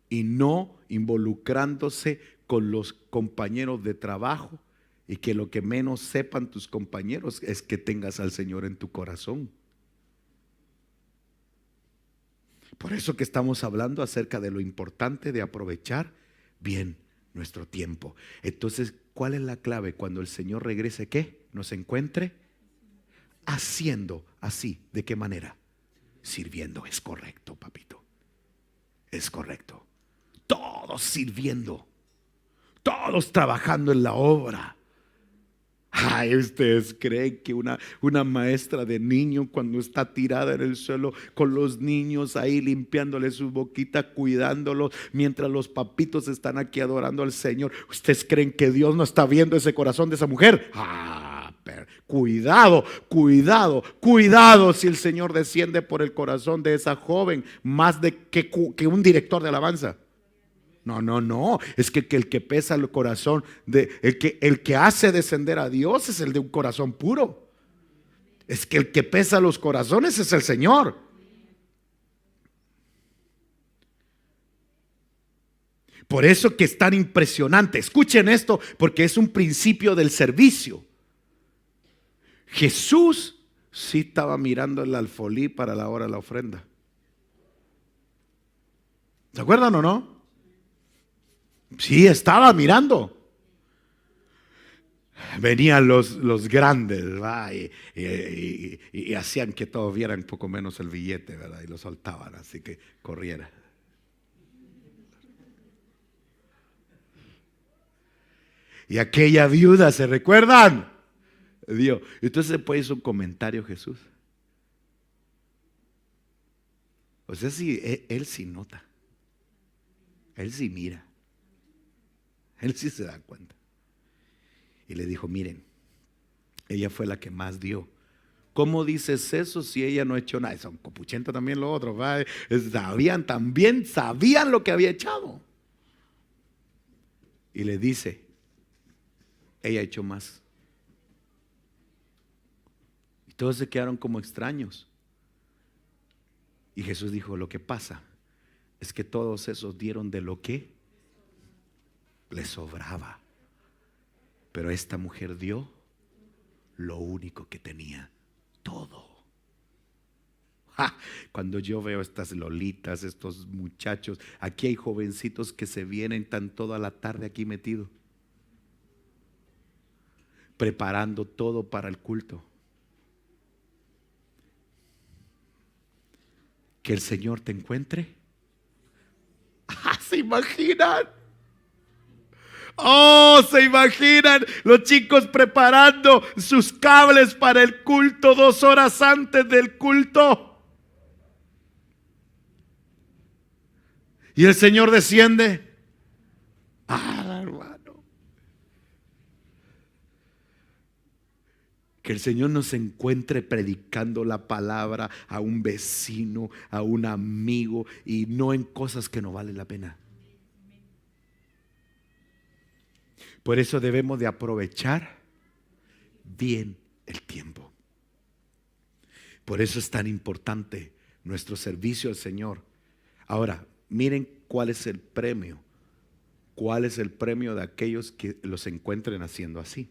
y no involucrándose con los compañeros de trabajo, y que lo que menos sepan tus compañeros es que tengas al Señor en tu corazón. Por eso que estamos hablando acerca de lo importante de aprovechar bien nuestro tiempo. Entonces, ¿cuál es la clave? Cuando el Señor regrese, ¿qué? Nos encuentre haciendo así. ¿De qué manera? Sirviendo. Es correcto, papito. Es correcto. Todos sirviendo. todos trabajando en la obra. Ay, ¿ustedes creen que una maestra de niño, cuando está tirada en el suelo con los niños ahí limpiándole su boquita, cuidándolos, mientras los papitos están aquí adorando al Señor, ¿ustedes creen que Dios no está viendo ese corazón de esa mujer? Pero cuidado, cuidado, cuidado si el Señor desciende por el corazón de esa joven más que un director de alabanza. No, es que el que pesa el corazón, el que hace descender a Dios es el de un corazón puro. Es que el que pesa los corazones es el Señor. Por eso que es tan impresionante. Escuchen esto, porque es un principio del servicio. Jesús sí estaba mirando el alfolí para la hora de la ofrenda. ¿Se acuerdan o no? Sí, estaba mirando. Venían los grandes, ¿verdad? Y hacían que todos vieran un poco menos el billete, ¿verdad? Y lo soltaban, así que corriera. Y aquella viuda, ¿se recuerdan? Dios. Entonces después hizo un comentario Jesús. O sea, sí, él sí nota. Él sí mira. Él sí se da cuenta. Y le dijo, miren, ella fue la que más dio. ¿Cómo dices eso si ella no ha hecho nada? Son copuchentos también los otros, ¿verdad? Sabían lo que había echado. Y le dice, ella ha hecho más. Y todos se quedaron como extraños. Y Jesús dijo, lo que pasa es que todos esos dieron de lo que le sobraba, pero esta mujer dio lo único que tenía, todo. Cuando yo veo estas lolitas, estos muchachos, aquí hay jovencitos que se vienen tan toda la tarde aquí metidos, preparando todo para el culto. Que el Señor te encuentre. ¿Se imaginan? Oh, se imaginan los chicos preparando sus cables para el culto 2 horas antes del culto. Y el Señor desciende. Hermano. Que el Señor nos encuentre predicando la palabra a un vecino, a un amigo, y no en cosas que no valen la pena. Por eso debemos de aprovechar bien el tiempo. Por eso es tan importante nuestro servicio al Señor. Ahora, miren cuál es el premio. ¿Cuál es el premio de aquellos que los encuentren haciendo así?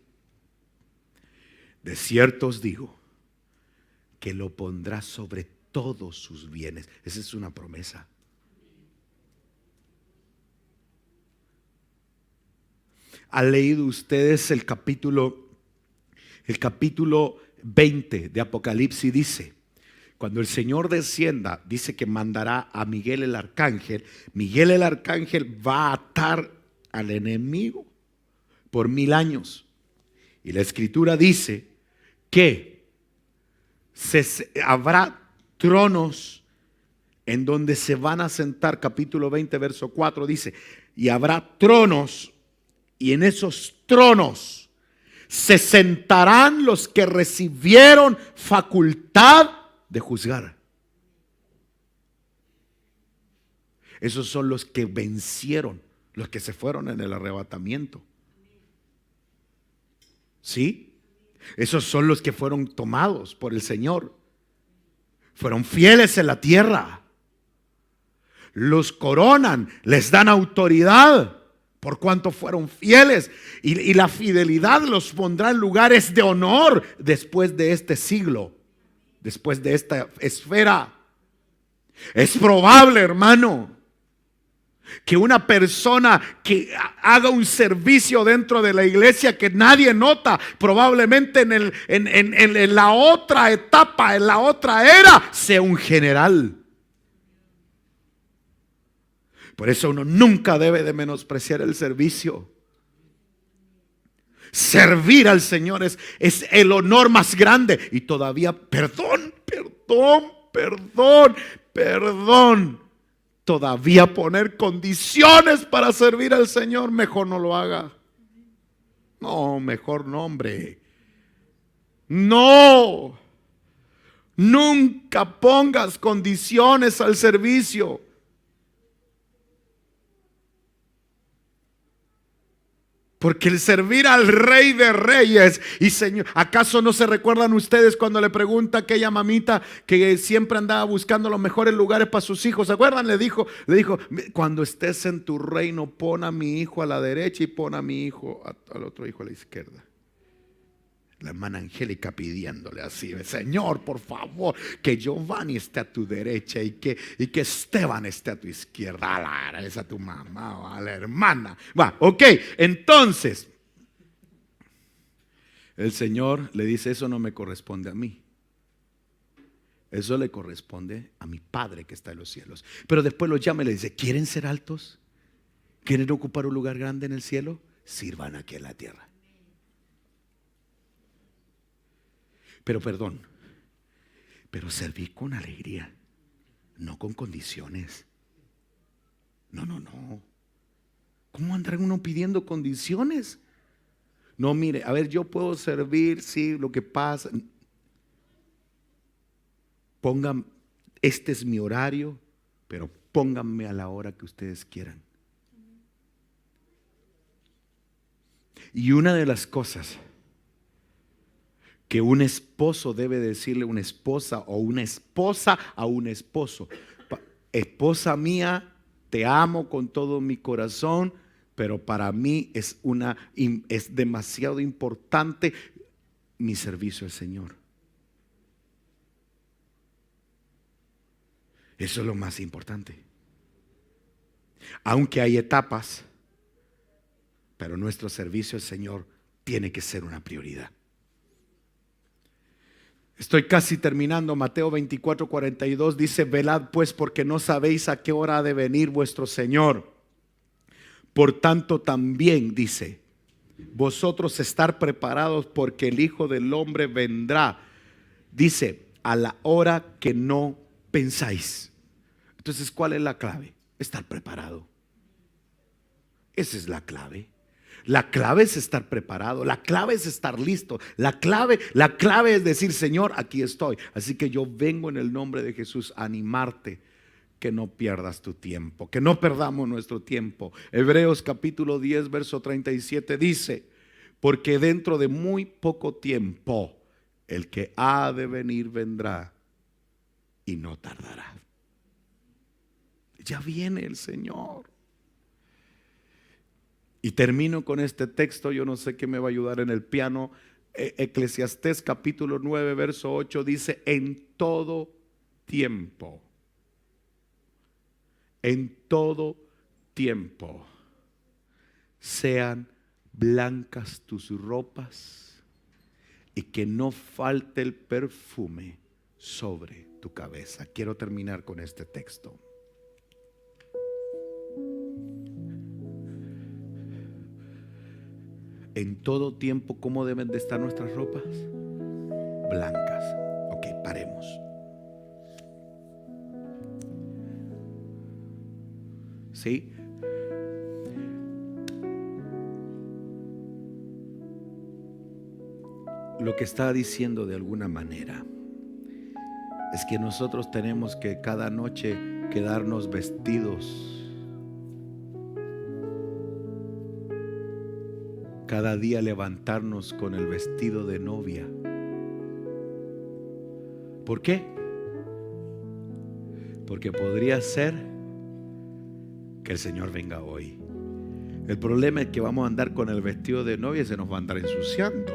De cierto os digo que lo pondrá sobre todos sus bienes. Esa es una promesa. ¿Han leído ustedes el capítulo 20 de Apocalipsis? Dice, cuando el Señor descienda, dice que mandará a Miguel el arcángel. Miguel el arcángel va a atar al enemigo por 1000 años. Y la Escritura dice que habrá tronos en donde se van a sentar. Capítulo 20, verso 4 dice, y habrá tronos. Y en esos tronos se sentarán los que recibieron facultad de juzgar. Esos son los que vencieron, los que se fueron en el arrebatamiento. ¿Sí? Esos son los que fueron tomados por el Señor. Fueron fieles en la tierra. Los coronan, les dan autoridad. Por cuanto fueron fieles, y la fidelidad los pondrá en lugares de honor después de este siglo, después de esta esfera. Es probable, hermano, que una persona que haga un servicio dentro de la iglesia que nadie nota, probablemente en la otra etapa, en la otra era, sea un general. Por eso uno nunca debe de menospreciar el servicio. Servir al Señor es el honor más grande. Y todavía, perdón. Todavía poner condiciones para servir al Señor, mejor no lo haga. No, mejor no, hombre. No. Nunca pongas condiciones al servicio. Porque el servir al Rey de Reyes y Señor, ¿acaso no se recuerdan ustedes cuando le pregunta a aquella mamita que siempre andaba buscando los mejores lugares para sus hijos? ¿Se acuerdan? Le dijo, cuando estés en tu reino, pon a mi hijo a la derecha y pon a mi hijo, al otro hijo a la izquierda. La hermana Angélica pidiéndole así: Señor, por favor, que Giovanni esté a tu derecha y que Esteban esté a tu izquierda. Es a tu mamá, a la hermana. Va, ok, entonces el Señor le dice: eso no me corresponde a mí. Eso le corresponde a mi Padre que está en los cielos. Pero después los llama y le dice: ¿quieren ser altos? ¿Quieren ocupar un lugar grande en el cielo? Sirvan aquí en la tierra. Pero perdón, pero servir con alegría, no con condiciones. No. ¿Cómo andará uno pidiendo condiciones? No, mire, a ver, yo puedo servir, sí, lo que pasa. Pongan, este es mi horario, pero pónganme a la hora que ustedes quieran. Y una de las cosas que un esposo debe decirle a una esposa, o una esposa a un esposo: esposa mía, te amo con todo mi corazón, pero para mí es demasiado importante mi servicio al Señor. Eso es lo más importante. Aunque hay etapas, pero nuestro servicio al Señor tiene que ser una prioridad. Estoy casi terminando. Mateo 24:42 dice: velad pues, porque no sabéis a qué hora ha de venir vuestro Señor. Por tanto también, dice, vosotros estar preparados, porque el Hijo del Hombre vendrá, dice, a la hora que no pensáis. Entonces, ¿cuál es la clave? Estar preparado. Esa es la clave. La clave es estar preparado, la clave es estar listo, la clave es decir: Señor, aquí estoy. Así que yo vengo en el nombre de Jesús a animarte que no pierdas tu tiempo, que no perdamos nuestro tiempo. Hebreos capítulo 10 verso 37 dice: porque dentro de muy poco tiempo el que ha de venir vendrá y no tardará. Ya viene el Señor. Y termino con este texto. Yo no sé qué me va a ayudar en el piano. Eclesiastés capítulo 9 verso 8 dice: en todo tiempo sean blancas tus ropas y que no falte el perfume sobre tu cabeza. Quiero terminar con este texto. En todo tiempo, ¿cómo deben de estar nuestras ropas? Blancas. Ok, paremos. ¿Sí? Lo que está diciendo de alguna manera es que nosotros tenemos que cada noche quedarnos vestidos. Cada día levantarnos con el vestido de novia. ¿Por qué? Porque podría ser que el Señor venga hoy. El problema es que vamos a andar con el vestido de novia y se nos va a andar ensuciando.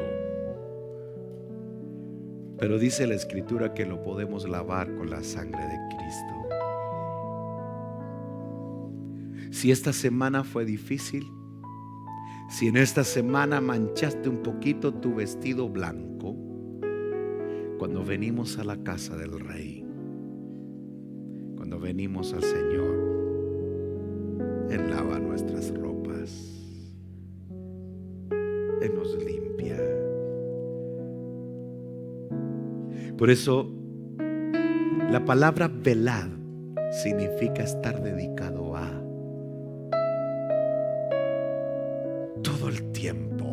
Pero dice la Escritura que lo podemos lavar con la sangre de Cristo. Si esta semana fue difícil, si en esta semana manchaste un poquito tu vestido blanco, cuando venimos a la casa del Rey, cuando venimos al Señor, Él lava nuestras ropas. Él nos limpia. Por eso la palabra velad significa estar dedicado a todo el tiempo.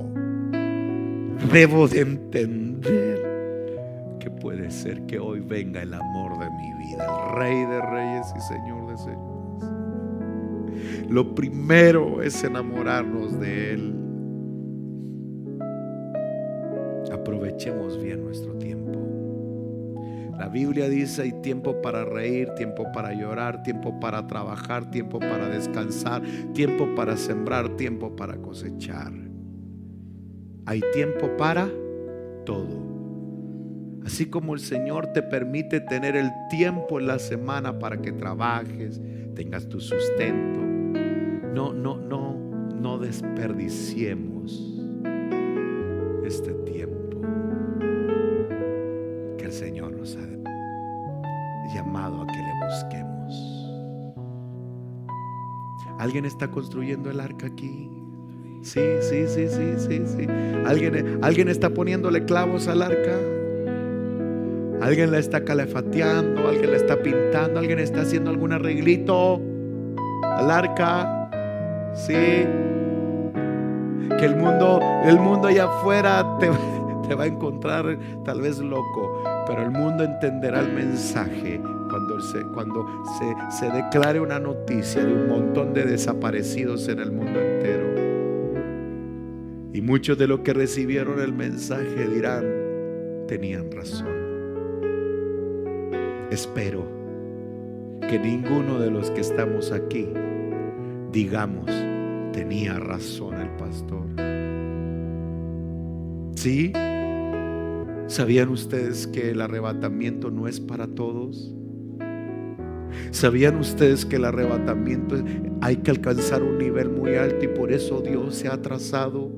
Debo de entender que puede ser que hoy venga el amor de mi vida, el Rey de Reyes y Señor de Señores. Lo primero es enamorarnos de Él. Aprovechemos bien nuestro tiempo. La Biblia dice: hay tiempo para reír, tiempo para llorar, tiempo para trabajar, tiempo para descansar, tiempo para sembrar, tiempo para cosechar. Hay tiempo para todo. Así como el Señor te permite tener el tiempo en la semana para que trabajes, tengas tu sustento, no desperdiciemos este tiempo que el Señor nos ha llamado a que le busquemos. ¿Alguien está construyendo el arca aquí? Sí. ¿Alguien está poniéndole clavos al arca? ¿Alguien la está calefateando? ¿Alguien la está pintando? ¿Alguien está haciendo algún arreglito al arca? Sí. Que el mundo allá afuera te va a encontrar tal vez loco, pero el mundo entenderá el mensaje cuando se declare una noticia de un montón de desaparecidos en el mundo entero. Y muchos de los que recibieron el mensaje dirán: tenían razón. Espero que ninguno de los que estamos aquí digamos: tenía razón el pastor. ¿Sí? ¿Sabían ustedes que el arrebatamiento no es para todos? ¿Sabían ustedes que el arrebatamiento hay que alcanzar un nivel muy alto y por eso Dios se ha atrasado?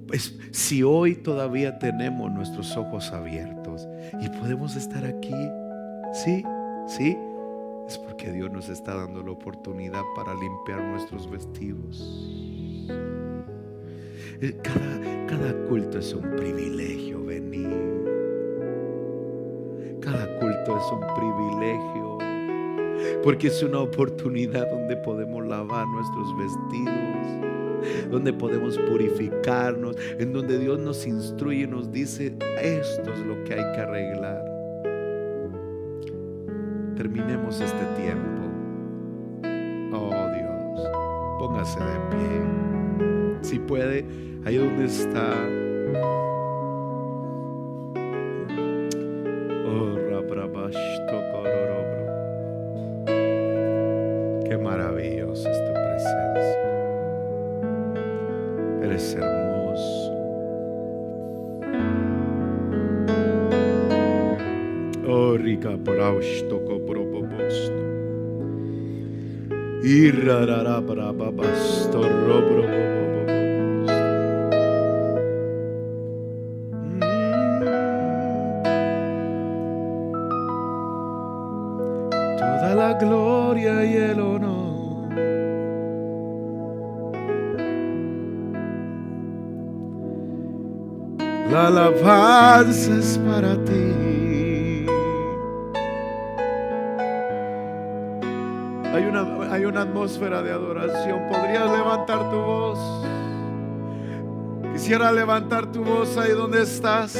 Pues si hoy todavía tenemos nuestros ojos abiertos y podemos estar aquí, sí, es porque Dios nos está dando la oportunidad para limpiar nuestros vestidos. Cada culto es un privilegio venir. Cada culto es un privilegio, porque es una oportunidad donde podemos lavar nuestros vestidos, donde podemos purificarnos, en donde Dios nos instruye y nos dice: esto es lo que hay que arreglar. Terminemos este tiempo. Oh Dios, póngase de pie. Si puede, ahí donde está. Oh, qué maravillosa es tu presencia. Eres hermoso. Oh, rica praustoko probobosto. Irrarara brababasto robrobobobobosto. Toda la gloria y el honor la alabanza es para ti. Hay una atmósfera de adoración. ¿Podrías levantar tu voz? Quisiera levantar tu voz ahí donde estás.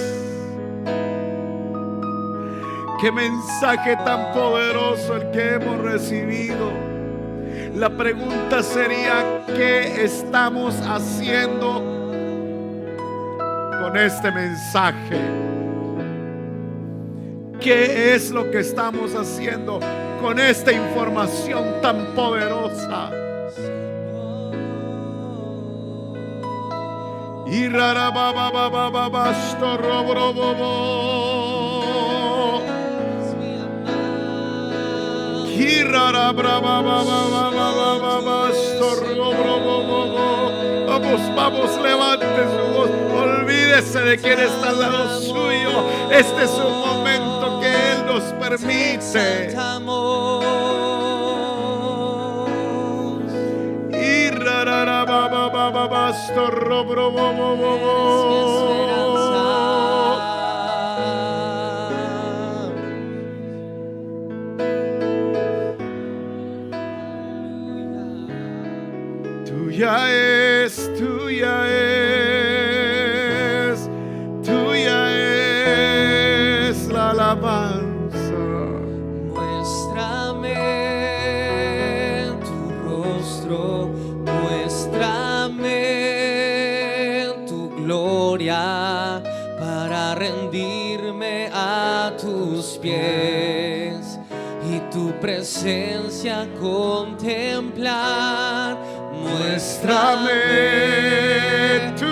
Qué mensaje tan poderoso el que hemos recibido. La pregunta sería: ¿qué estamos haciendo con este mensaje? ¿Qué es lo que estamos haciendo con esta información tan poderosa? Y vamos, levante su voz. Olvídese de quién está al lado suyo. Este es un momento que Él nos permite. Y tuya es la alabanza. Muéstrame tu rostro, muéstrame tu gloria para rendirme a tus pies y tu presencia contemplar. Muéstrame tu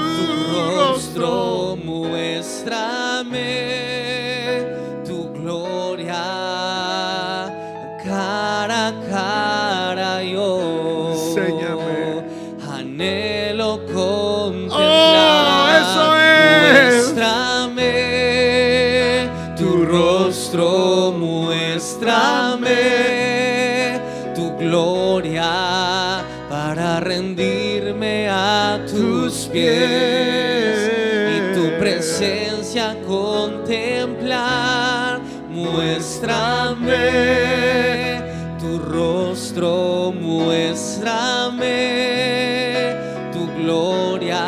rostro, muéstrame tu gloria, cara a cara yo anhelo contemplar. Eso es. Muéstrame tu rostro, muéstrame tu gloria para rendirme a tus pies y tu presencia contemplar. Muéstrame tu rostro, muéstrame tu gloria,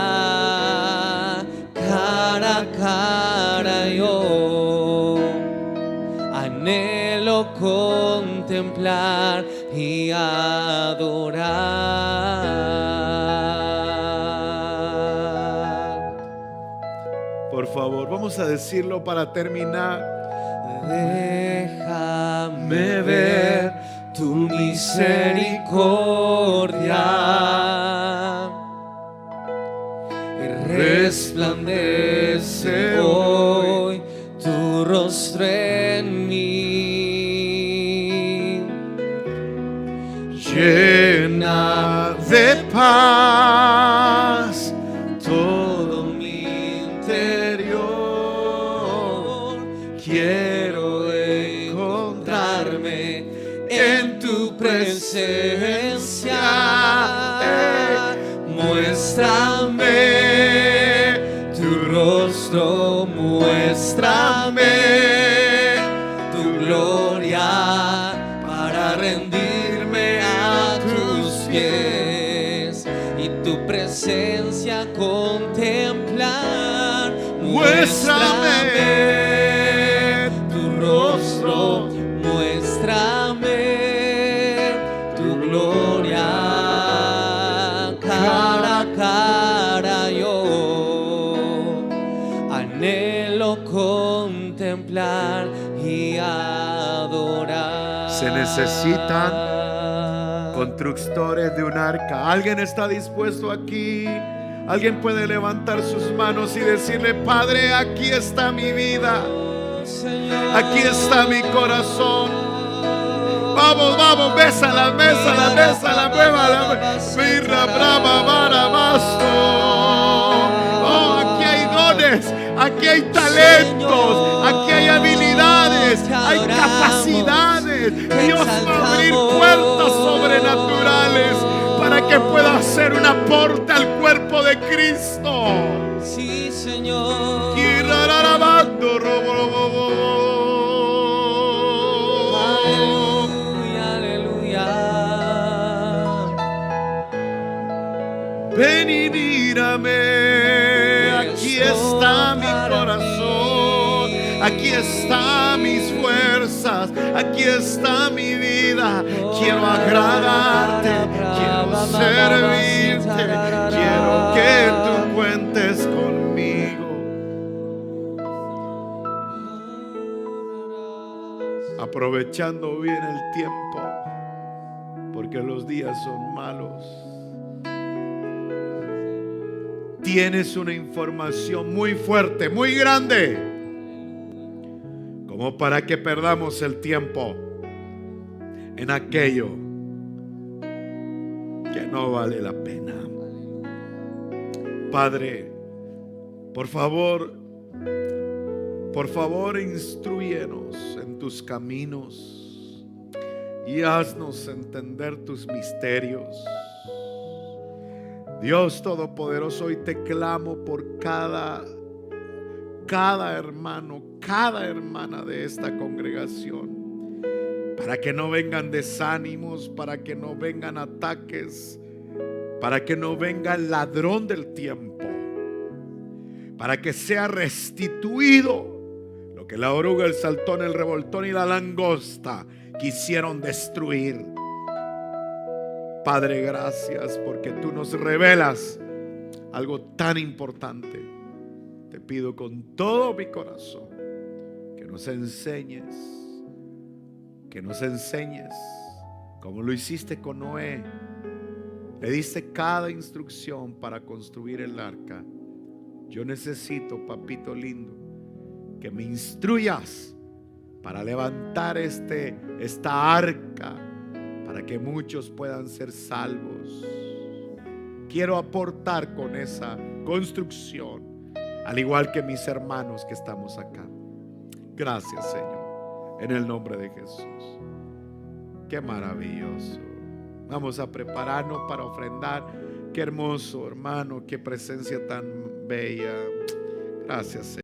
cara a cara yo anhelo contemplar y adorar. Por favor, vamos a decirlo para terminar. Déjame ver tu misericordia. Resplandece hoy tu rostro en mí. Llena de paz todo mi interior. Quiero encontrarme en tu presencia. Muéstrame tu rostro, muéstrame tu gloria para rendirme a tus pies y tu presencia contemplar. Muéstrame tu rostro, muéstrame tu gloria, cara a cara yo anhelo contemplar y adorar. Se necesitan constructores de un arca. ¿Alguien está dispuesto aquí? ¿Alguien puede levantar sus manos y decirle: Padre, aquí está mi vida, aquí está mi corazón? Vamos, vamos, bésala, bésala, bésala, bésala. Mirra, brava, barabasto. Oh, aquí hay dones, aquí hay talentos, aquí hay habilidades, hay capacidades. Dios va a abrir puertas sobrenaturales para que pueda hacer un aporte al cuerpo de Cristo. Sí, Señor. Aleluya, aleluya. Ven y mírame, aquí está mi corazón, aquí están mis fuerzas, aquí está mi vida. Quiero agradarte, quiero servirte, quiero que tú cuentes conmigo. Aprovechando bien el tiempo, porque los días son malos. Tienes una información muy fuerte, muy grande, como para que perdamos el tiempo en aquello que no vale la pena. Padre, por favor, instrúyenos en tus caminos y haznos entender tus misterios. Dios Todopoderoso, hoy te clamo por cada hermano, cada hermana de esta congregación, para que no vengan desánimos, para que no vengan ataques, para que no venga el ladrón del tiempo, para que sea restituido lo que la oruga, el saltón, el revoltón y la langosta quisieron destruir. Padre, gracias porque tú nos revelas algo tan importante. Te pido con todo mi corazón que nos enseñes, como lo hiciste con Noé. Le diste cada instrucción para construir el arca. Yo necesito, papito lindo, que me instruyas para levantar esta arca, para que muchos puedan ser salvos. Quiero aportar con esa construcción, al igual que mis hermanos que estamos acá. Gracias, Señor, en el nombre de Jesús. Qué maravilloso. Vamos a prepararnos para ofrendar. Qué hermoso, hermano, qué presencia tan bella. Gracias, Señor.